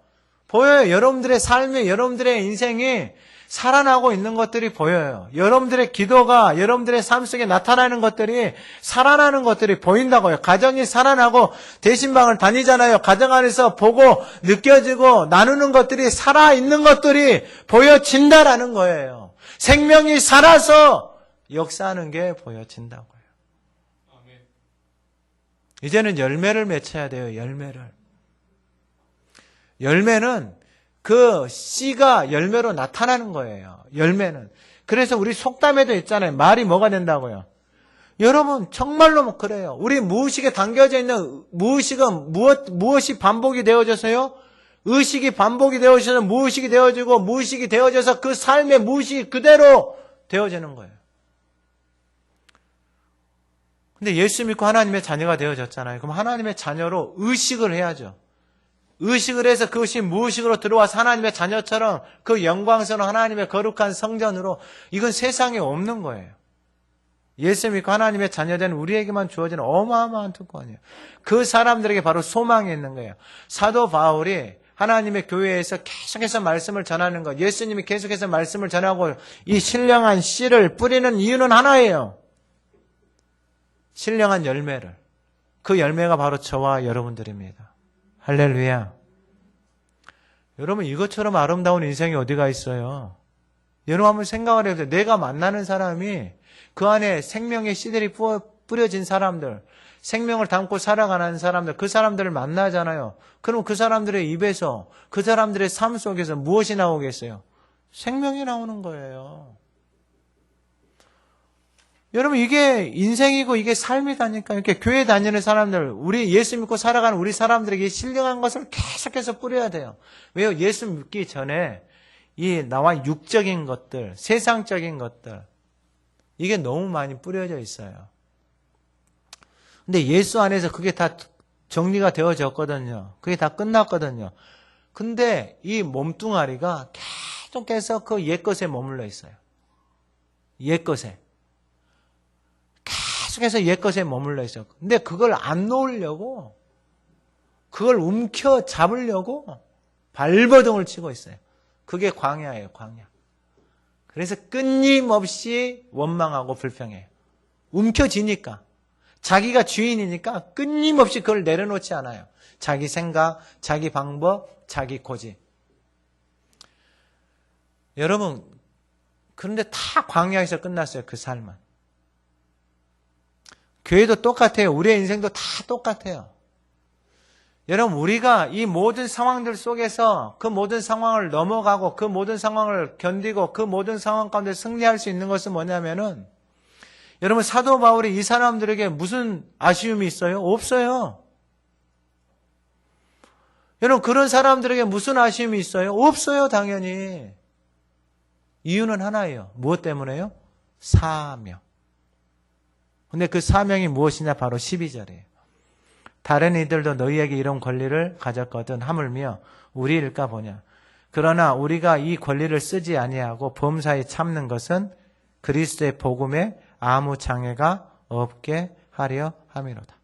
[SPEAKER 1] 보여요. 여러분들의 삶이, 여러분들의 인생이 살아나고 있는 것들이 보여요. 여러분들의 기도가 여러분들의 삶 속에 나타나는 것들이, 살아나는 것들이 보인다고요. 가정이 살아나고 대신방을 다니잖아요. 가정 안에서 보고 느껴지고 나누는 것들이, 살아있는 것들이 보여진다라는 거예요. 생명이 살아서 역사하는 게 보여진다고요. 이제는 열매를 맺혀야 돼요. 열매는 그 씨가 열매로 나타나는 거예요. 열매는. 그래서 우리 속담에도 있잖아요. 말이 뭐가 된다고요? 여러분, 정말로 그래요. 우리 무의식에 담겨져 있는 무의식은 무엇이 반복이 되어져서요? 의식이 반복이 되어져서 무의식이 되어지고, 무의식이 되어져서 그 삶의 무의식이 그대로 되어지는 거예요. 근데 예수 믿고 하나님의 자녀가 되어졌잖아요. 그럼 하나님의 자녀로 의식을 해야죠. 의식을 해서 그것이 무의식으로 들어와서 하나님의 자녀처럼 그 영광스러운 하나님의 거룩한 성전으로, 이건 세상에 없는 거예요. 예수 믿고 하나님의 자녀된 우리에게만 주어지는 어마어마한 특권이에요. 그 사람들에게 바로 소망이 있는 거예요. 사도 바울이 하나님의 교회에서 계속해서 말씀을 전하는 것, 예수님이 계속해서 말씀을 전하고 이 신령한 씨를 뿌리는 이유는 하나예요. 신령한 열매를. 그 열매가 바로 저와 여러분들입니다. 할렐루야. 여러분, 이것처럼 아름다운 인생이 어디가 있어요? 여러분 한번 생각을 해보세요. 내가 만나는 사람이 그 안에 생명의 씨들이 뿌려진 사람들, 생명을 담고 살아가는 사람들, 그 사람들을 만나잖아요. 그럼 그 사람들의 입에서, 그 사람들의 삶 속에서 무엇이 나오겠어요? 생명이 나오는 거예요. 여러분, 이게 인생이고 이게 삶이다니까. 이렇게 교회 다니는 사람들, 우리 예수 믿고 살아가는 우리 사람들에게 신령한 것을 계속해서 뿌려야 돼요. 왜요? 예수 믿기 전에 이 나와 육적인 것들, 세상적인 것들, 이게 너무 많이 뿌려져 있어요. 근데 예수 안에서 그게 다 정리가 되어졌거든요. 그게 다 끝났거든요. 근데 이 몸뚱아리가 계속해서 그 옛것에 머물러 있어요. 옛것에. 계속해서 옛것에 머물러 있어요. 근데 그걸 안 놓으려고, 그걸 움켜 잡으려고 발버둥을 치고 있어요. 그게 광야예요, 광야. 그래서 끊임없이 원망하고 불평해요. 움켜쥐니까. 자기가 주인이니까 끊임없이 그걸 내려놓지 않아요. 자기 생각, 자기 방법, 자기 고집. 여러분, 그런데 다 광야에서 끝났어요, 그 삶은. 교회도 똑같아요. 우리의 인생도 다 똑같아요. 여러분, 우리가 이 모든 상황들 속에서 그 모든 상황을 넘어가고 그 모든 상황을 견디고 그 모든 상황 가운데 승리할 수 있는 것은 뭐냐면은, 여러분, 사도 바울이 이 사람들에게 무슨 아쉬움이 있어요? 없어요. 여러분, 그런 사람들에게 무슨 아쉬움이 있어요? 없어요, 당연히. 이유는 하나예요. 무엇 때문에요? 사명. 근데 그 사명이 무엇이냐? 바로 12절이에요. 다른 이들도 너희에게 이런 권리를 가졌거든 하물며 우리일까 보냐. 그러나 우리가 이 권리를 쓰지 아니하고 범사에 참는 것은 그리스도의 복음에 아무 장애가 없게 하려 함이로다.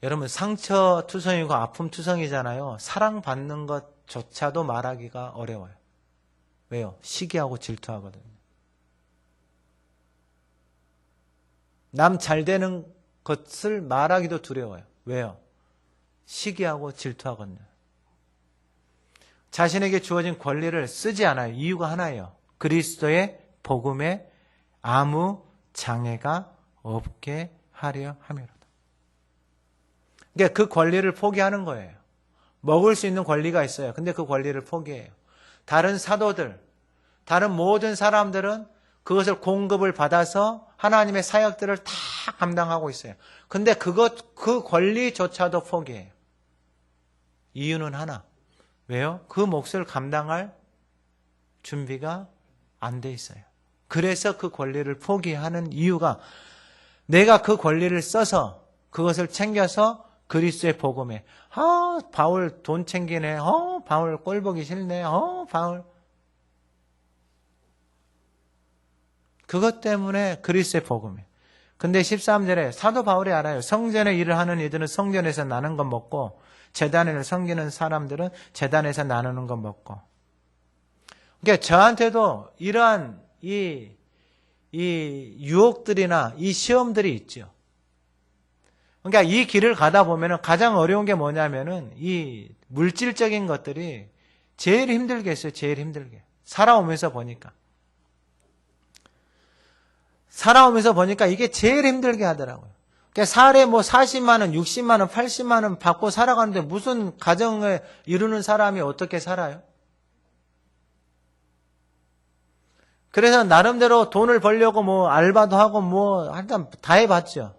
[SPEAKER 1] 여러분, 상처투성이고 아픔투성이잖아요. 사랑받는 것조차도 말하기가 어려워요. 왜요? 시기하고 질투하거든요. 남 잘 되는 것을 말하기도 두려워요. 왜요? 시기하고 질투하거든요. 자신에게 주어진 권리를 쓰지 않아요. 이유가 하나예요. 그리스도의 복음에 아무 장애가 없게 하려 함이로다. 그러니까 그 권리를 포기하는 거예요. 먹을 수 있는 권리가 있어요. 근데 그 권리를 포기해요. 다른 사도들, 다른 모든 사람들은 그것을 공급을 받아서 하나님의 사역들을 다 감당하고 있어요. 근데 그 권리조차도 포기해요. 이유는 하나. 왜요? 그 몫을 감당할 준비가 안 돼 있어요. 그래서 그 권리를 포기하는 이유가, 내가 그 권리를 써서 그것을 챙겨서 그리스도의 복음에, 바울 돈 챙기네, 바울 꼴보기 싫네, 바울. 그것 때문에 그리스도의 복음에. 근데 13절에 사도 바울이 알아요. 성전의 일을 하는 이들은 성전에서 나는 것 먹고, 제단을 섬기는 사람들은 제단에서 나누는 것 먹고. 그러니까 저한테도 이러한 이 유혹들이나 이 시험들이 있죠. 그러니까 이 길을 가다 보면은 가장 어려운 게 뭐냐면은 이 물질적인 것들이 제일 힘들게 했어요. 제일 힘들게. 살아오면서 보니까 이게 제일 힘들게 하더라고요. 그러니까 살에 40만 원, 60만 원, 80만 원 받고 살아가는데 무슨 가정을 이루는 사람이 어떻게 살아요? 그래서 나름대로 돈을 벌려고 알바도 하고 하여튼 다 해봤죠.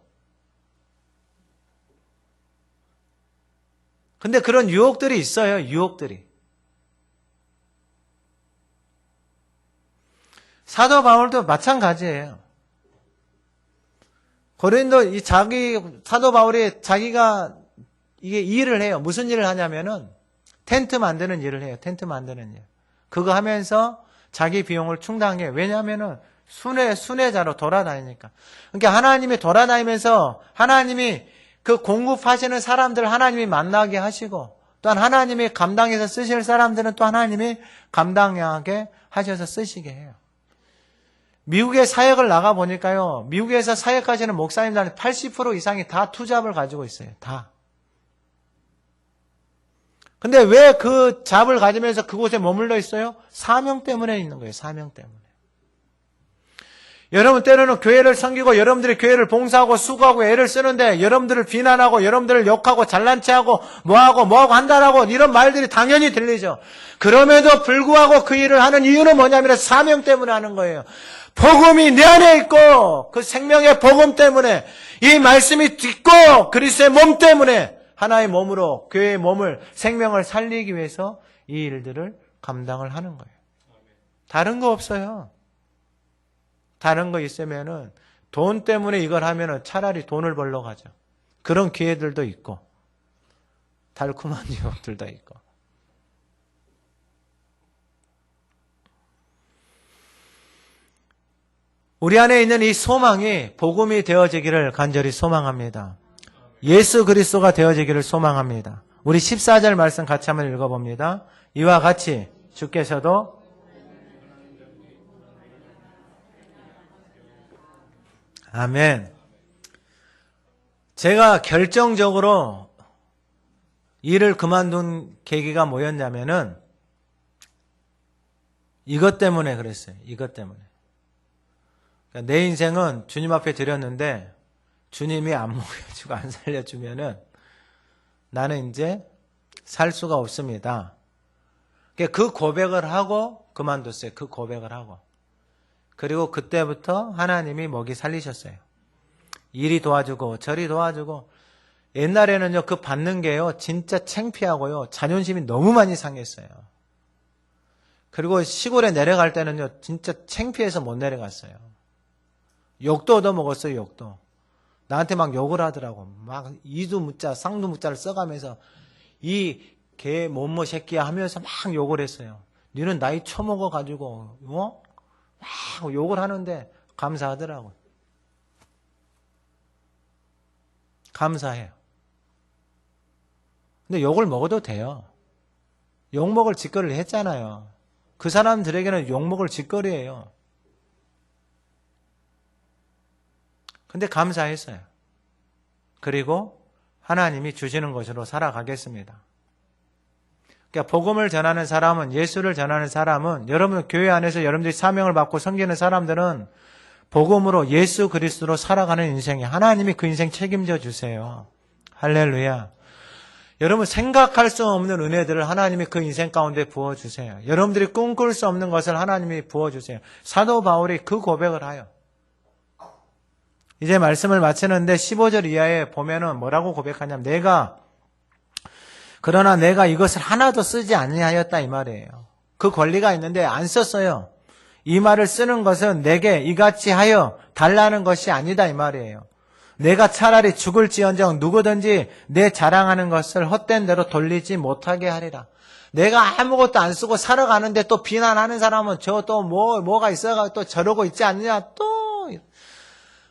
[SPEAKER 1] 근데 그런 유혹들이 있어요. 유혹들이. 사도 바울도 마찬가지예요. 고린도 사도 바울이 자기가 이게 일을 해요. 무슨 일을 하냐면은 텐트 만드는 일을 해요. 텐트 만드는 일. 그거 하면서 자기 비용을 충당해요. 왜냐하면은 순회자로 돌아다니니까. 그러니까 하나님이 돌아다니면서 하나님이 그 공급하시는 사람들 하나님이 만나게 하시고 또한 하나님이 감당해서 쓰실 사람들은 또 하나님이 감당하게 하셔서 쓰시게 해요. 미국에 사역을 나가보니까요. 미국에서 사역하시는 목사님들 80% 이상이 다 투잡을 가지고 있어요. 다. 근데 왜 그 잡을 가지면서 그곳에 머물러 있어요? 사명 때문에 있는 거예요. 사명 때문에. 여러분 때로는 교회를 섬기고 여러분들이 교회를 봉사하고 수고하고 애를 쓰는데 여러분들을 비난하고 여러분들을 욕하고 잘난 체하고 뭐하고 한다라고 이런 말들이 당연히 들리죠. 그럼에도 불구하고 그 일을 하는 이유는 뭐냐면 사명 때문에 하는 거예요. 복음이 내 안에 있고 그 생명의 복음 때문에 이 말씀이 있고 그리스도의 몸 때문에 하나의 몸으로 교회의 몸을 생명을 살리기 위해서 이 일들을 감당을 하는 거예요. 다른 거 없어요. 다른 거 있으면은 돈 때문에 이걸 하면은 차라리 돈을 벌러 가죠. 그런 기회들도 있고 달콤한 유혹들도 있고. 우리 안에 있는 이 소망이 복음이 되어지기를 간절히 소망합니다. 예수 그리스도가 되어지기를 소망합니다. 우리 14절 말씀 같이 한번 읽어봅니다. 이와 같이 주께서도 아멘. 제가 결정적으로 일을 그만둔 계기가 뭐였냐면은 이것 때문에 그랬어요. 이것 때문에. 그러니까 내 인생은 주님 앞에 드렸는데 주님이 안 먹여주고 안 살려주면은 나는 이제 살 수가 없습니다. 그 고백을 하고 그만뒀어요. 그 고백을 하고. 그리고 그때부터 하나님이 먹이 살리셨어요. 이리 도와주고 저리 도와주고. 옛날에는요 그 받는 게요 진짜 창피하고요 자존심이 너무 많이 상했어요. 그리고 시골에 내려갈 때는요 진짜 창피해서 못 내려갔어요. 욕도 얻어먹었어요. 욕도. 나한테 막 욕을 하더라고. 막 이두 무자 쌍두 무자를 써가면서 이 개 못모 새끼야 하면서 막 욕을 했어요. 너는 나이 처먹어가지고 막 욕을 하는데 감사하더라고요. 감사해요. 근데 욕을 먹어도 돼요. 욕 먹을 짓거리를 했잖아요. 그 사람들에게는 욕 먹을 짓거리예요. 근데 감사했어요. 그리고 하나님이 주시는 것으로 살아가겠습니다. 그러니까 복음을 전하는 사람은, 예수를 전하는 사람은, 여러분 교회 안에서 여러분들이 사명을 받고 섬기는 사람들은 복음으로 예수 그리스도로 살아가는 인생이 하나님이 그 인생 책임져 주세요. 할렐루야. 여러분 생각할 수 없는 은혜들을 하나님이 그 인생 가운데 부어주세요. 여러분들이 꿈꿀 수 없는 것을 하나님이 부어주세요. 사도 바울이 그 고백을 하여. 이제 말씀을 마치는데 15절 이하에 보면은 뭐라고 고백하냐면 그러나 내가 이것을 하나도 쓰지 아니하였다 이 말이에요. 그 권리가 있는데 안 썼어요. 이 말을 쓰는 것은 내게 이같이 하여 달라는 것이 아니다 이 말이에요. 내가 차라리 죽을지언정 누구든지 내 자랑하는 것을 헛된 대로 돌리지 못하게 하리라. 내가 아무것도 안 쓰고 살아가는데 또 비난하는 사람은 저 또 뭐가 있어가 또 저러고 있지 않느냐 또.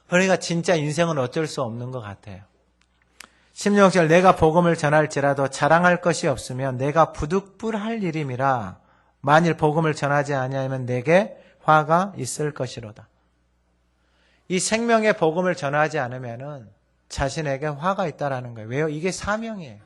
[SPEAKER 1] 그러니까 진짜 인생은 어쩔 수 없는 것 같아요. 16절 내가 복음을 전할지라도 자랑할 것이 없으면 내가 부득불할 일임이라. 만일 복음을 전하지 아니하면 내게 화가 있을 것이로다. 이 생명의 복음을 전하지 않으면은 자신에게 화가 있다라는 거예요. 왜요? 이게 사명이에요.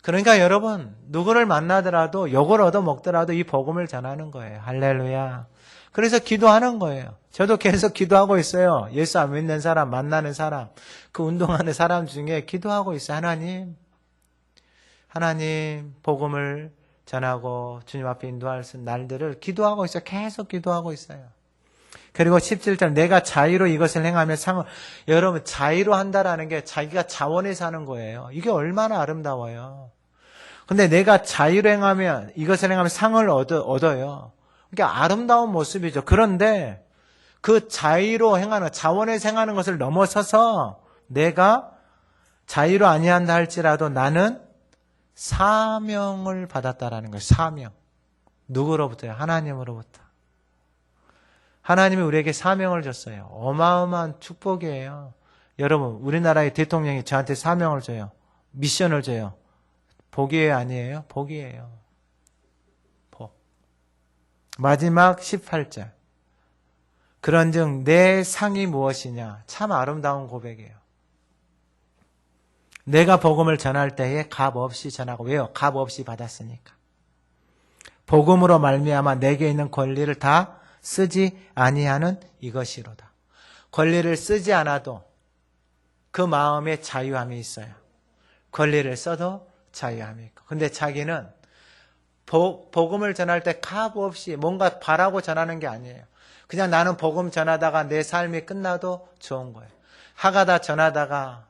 [SPEAKER 1] 그러니까 여러분 누구를 만나더라도 욕을 얻어먹더라도 이 복음을 전하는 거예요. 할렐루야. 그래서 기도하는 거예요. 저도 계속 기도하고 있어요. 예수 안 믿는 사람, 만나는 사람, 그 운동하는 사람 중에 기도하고 있어요. 하나님 복음을 전하고 주님 앞에 인도할 수 있는 날들을 기도하고 있어요. 계속 기도하고 있어요. 그리고 17절 내가 자유로 이것을 행하며 상을. 여러분 자유로 한다라는 게 자기가 자원해서 하는 거예요. 이게 얼마나 아름다워요. 근데 내가 자유로 행하면 이것을 행하면 상을 얻어요. 그러니까 아름다운 모습이죠. 그런데 그 자의로 행하는, 자원에서 행하는 것을 넘어서서 내가 자의로 아니한다 할지라도 나는 사명을 받았다라는 거예요. 사명. 누구로부터요? 하나님으로부터. 하나님이 우리에게 사명을 줬어요. 어마어마한 축복이에요. 여러분, 우리나라의 대통령이 저한테 사명을 줘요. 미션을 줘요. 복이에요, 아니에요? 복이에요. 복. 마지막 18절. 그런즉 내 상이 무엇이냐? 참 아름다운 고백이에요. 내가 복음을 전할 때에 값 없이 전하고, 왜요? 값 없이 받았으니까. 복음으로 말미암아 내게 있는 권리를 다 쓰지 아니하는 이것이로다. 권리를 쓰지 않아도 그 마음에 자유함이 있어요. 권리를 써도 자유함이 있고. 근데 자기는 복음을 전할 때 값 없이 뭔가 바라고 전하는 게 아니에요. 그냥 나는 복음 전하다가 내 삶이 끝나도 좋은 거예요. 하가다 전하다가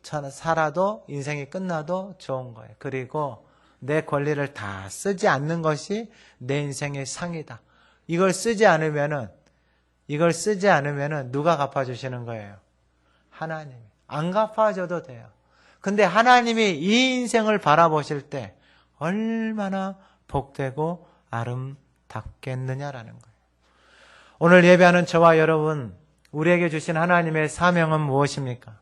[SPEAKER 1] 살아도 인생이 끝나도 좋은 거예요. 그리고 내 권리를 다 쓰지 않는 것이 내 인생의 상이다. 이걸 쓰지 않으면은 누가 갚아주시는 거예요? 하나님이. 안 갚아줘도 돼요. 근데 하나님이 이 인생을 바라보실 때 얼마나 복되고 아름답겠느냐라는 거예요. 오늘 예배하는 저와 여러분, 우리에게 주신 하나님의 사명은 무엇입니까?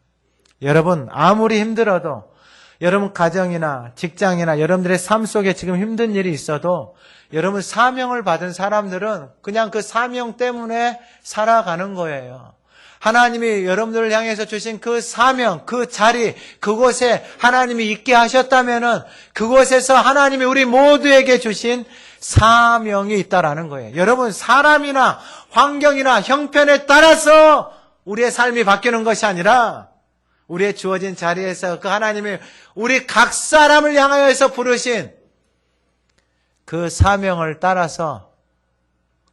[SPEAKER 1] 여러분, 아무리 힘들어도, 여러분 가정이나 직장이나 여러분들의 삶 속에 지금 힘든 일이 있어도 여러분 사명을 받은 사람들은 그냥 그 사명 때문에 살아가는 거예요. 하나님이 여러분들을 향해서 주신 그 사명, 그 자리, 그곳에 하나님이 있게 하셨다면은 그곳에서 하나님이 우리 모두에게 주신 사명이 있다라는 거예요. 여러분, 사람이나 환경이나 형편에 따라서 우리의 삶이 바뀌는 것이 아니라 우리의 주어진 자리에서 그 하나님이 우리 각 사람을 향하여서 부르신 그 사명을 따라서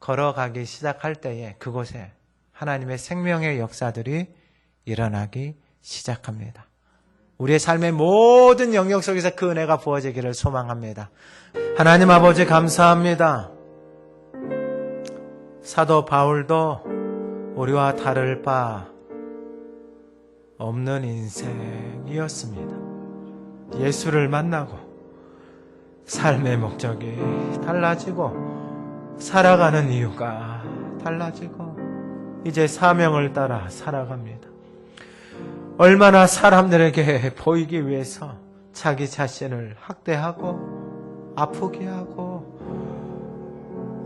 [SPEAKER 1] 걸어가기 시작할 때에 그곳에 하나님의 생명의 역사들이 일어나기 시작합니다. 우리의 삶의 모든 영역 속에서 그 은혜가 부어지기를 소망합니다. 하나님 아버지 감사합니다. 사도 바울도 우리와 다를 바 없는 인생이었습니다. 예수를 만나고 삶의 목적이 달라지고 살아가는 이유가 달라지고 이제 사명을 따라 살아갑니다. 얼마나 사람들에게 보이기 위해서 자기 자신을 학대하고 아프게 하고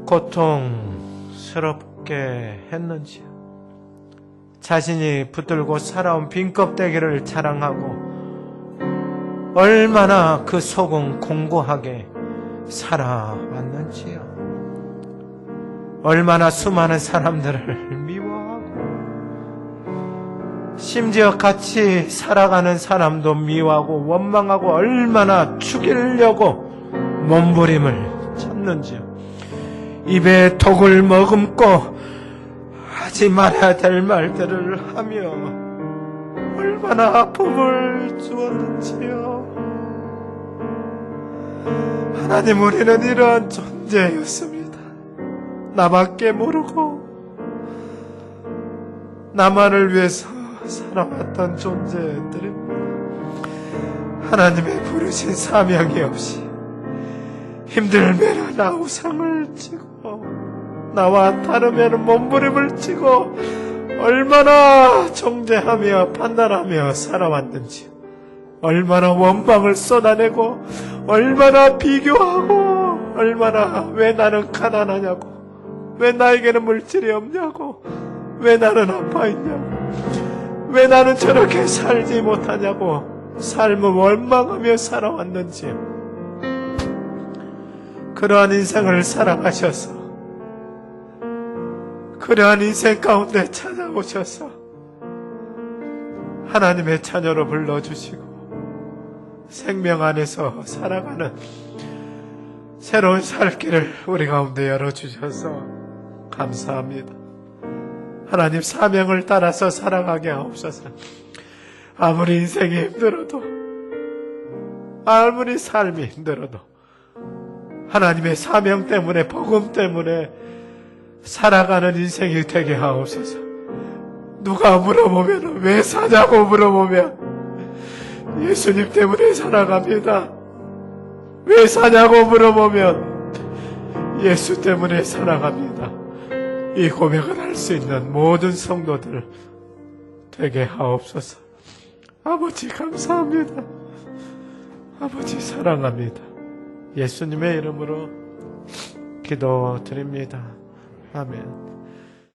[SPEAKER 1] 고통스럽게 했는지요. 자신이 붙들고 살아온 빈 껍데기를 자랑하고 얼마나 그 속은 공고하게 살아왔는지요. 얼마나 수많은 사람들을 미워하고 심지어 같이 살아가는 사람도 미워하고 원망하고 얼마나 죽이려고 몸부림을 쳤는지요. 입에 독을 머금고 하지 말아야 될 말들을 하며 얼마나 아픔을 주었는지요. 하나님, 우리는 이러한 존재였습니다. 나밖에 모르고 나만을 위해서 살아왔던 존재들이 하나님의 부르신 사명이 없이 힘들면 나 우상을 치고 나와 다르면 몸부림을 치고 얼마나 정죄하며 판단하며 살아왔는지, 얼마나 원망을 쏟아내고 얼마나 비교하고 얼마나 왜 나는 가난하냐고, 왜 나에게는 물질이 없냐고, 왜 나는 아파있냐고, 왜 나는 저렇게 살지 못하냐고 삶을 원망하며 살아왔는지, 그러한 인생을 살아가셔서 그러한 인생 가운데 찾아오셔서 하나님의 자녀로 불러주시고 생명 안에서 살아가는 새로운 살 길을 우리 가운데 열어주셔서 감사합니다. 하나님, 사명을 따라서 살아가게 하옵소서. 아무리 인생이 힘들어도, 아무리 삶이 힘들어도 하나님의 사명 때문에, 복음 때문에
[SPEAKER 2] 살아가는 인생이 되게 하옵소서. 누가 물어보면 왜 사냐고 물어보면 예수님 때문에 살아갑니다. 왜 사냐고 물어보면 예수 때문에 살아갑니다. 이 고백을 할 수 있는 모든 성도들 되게 하옵소서. 아버지 감사합니다. 아버지 사랑합니다. 예수님의 이름으로 기도드립니다. 아멘.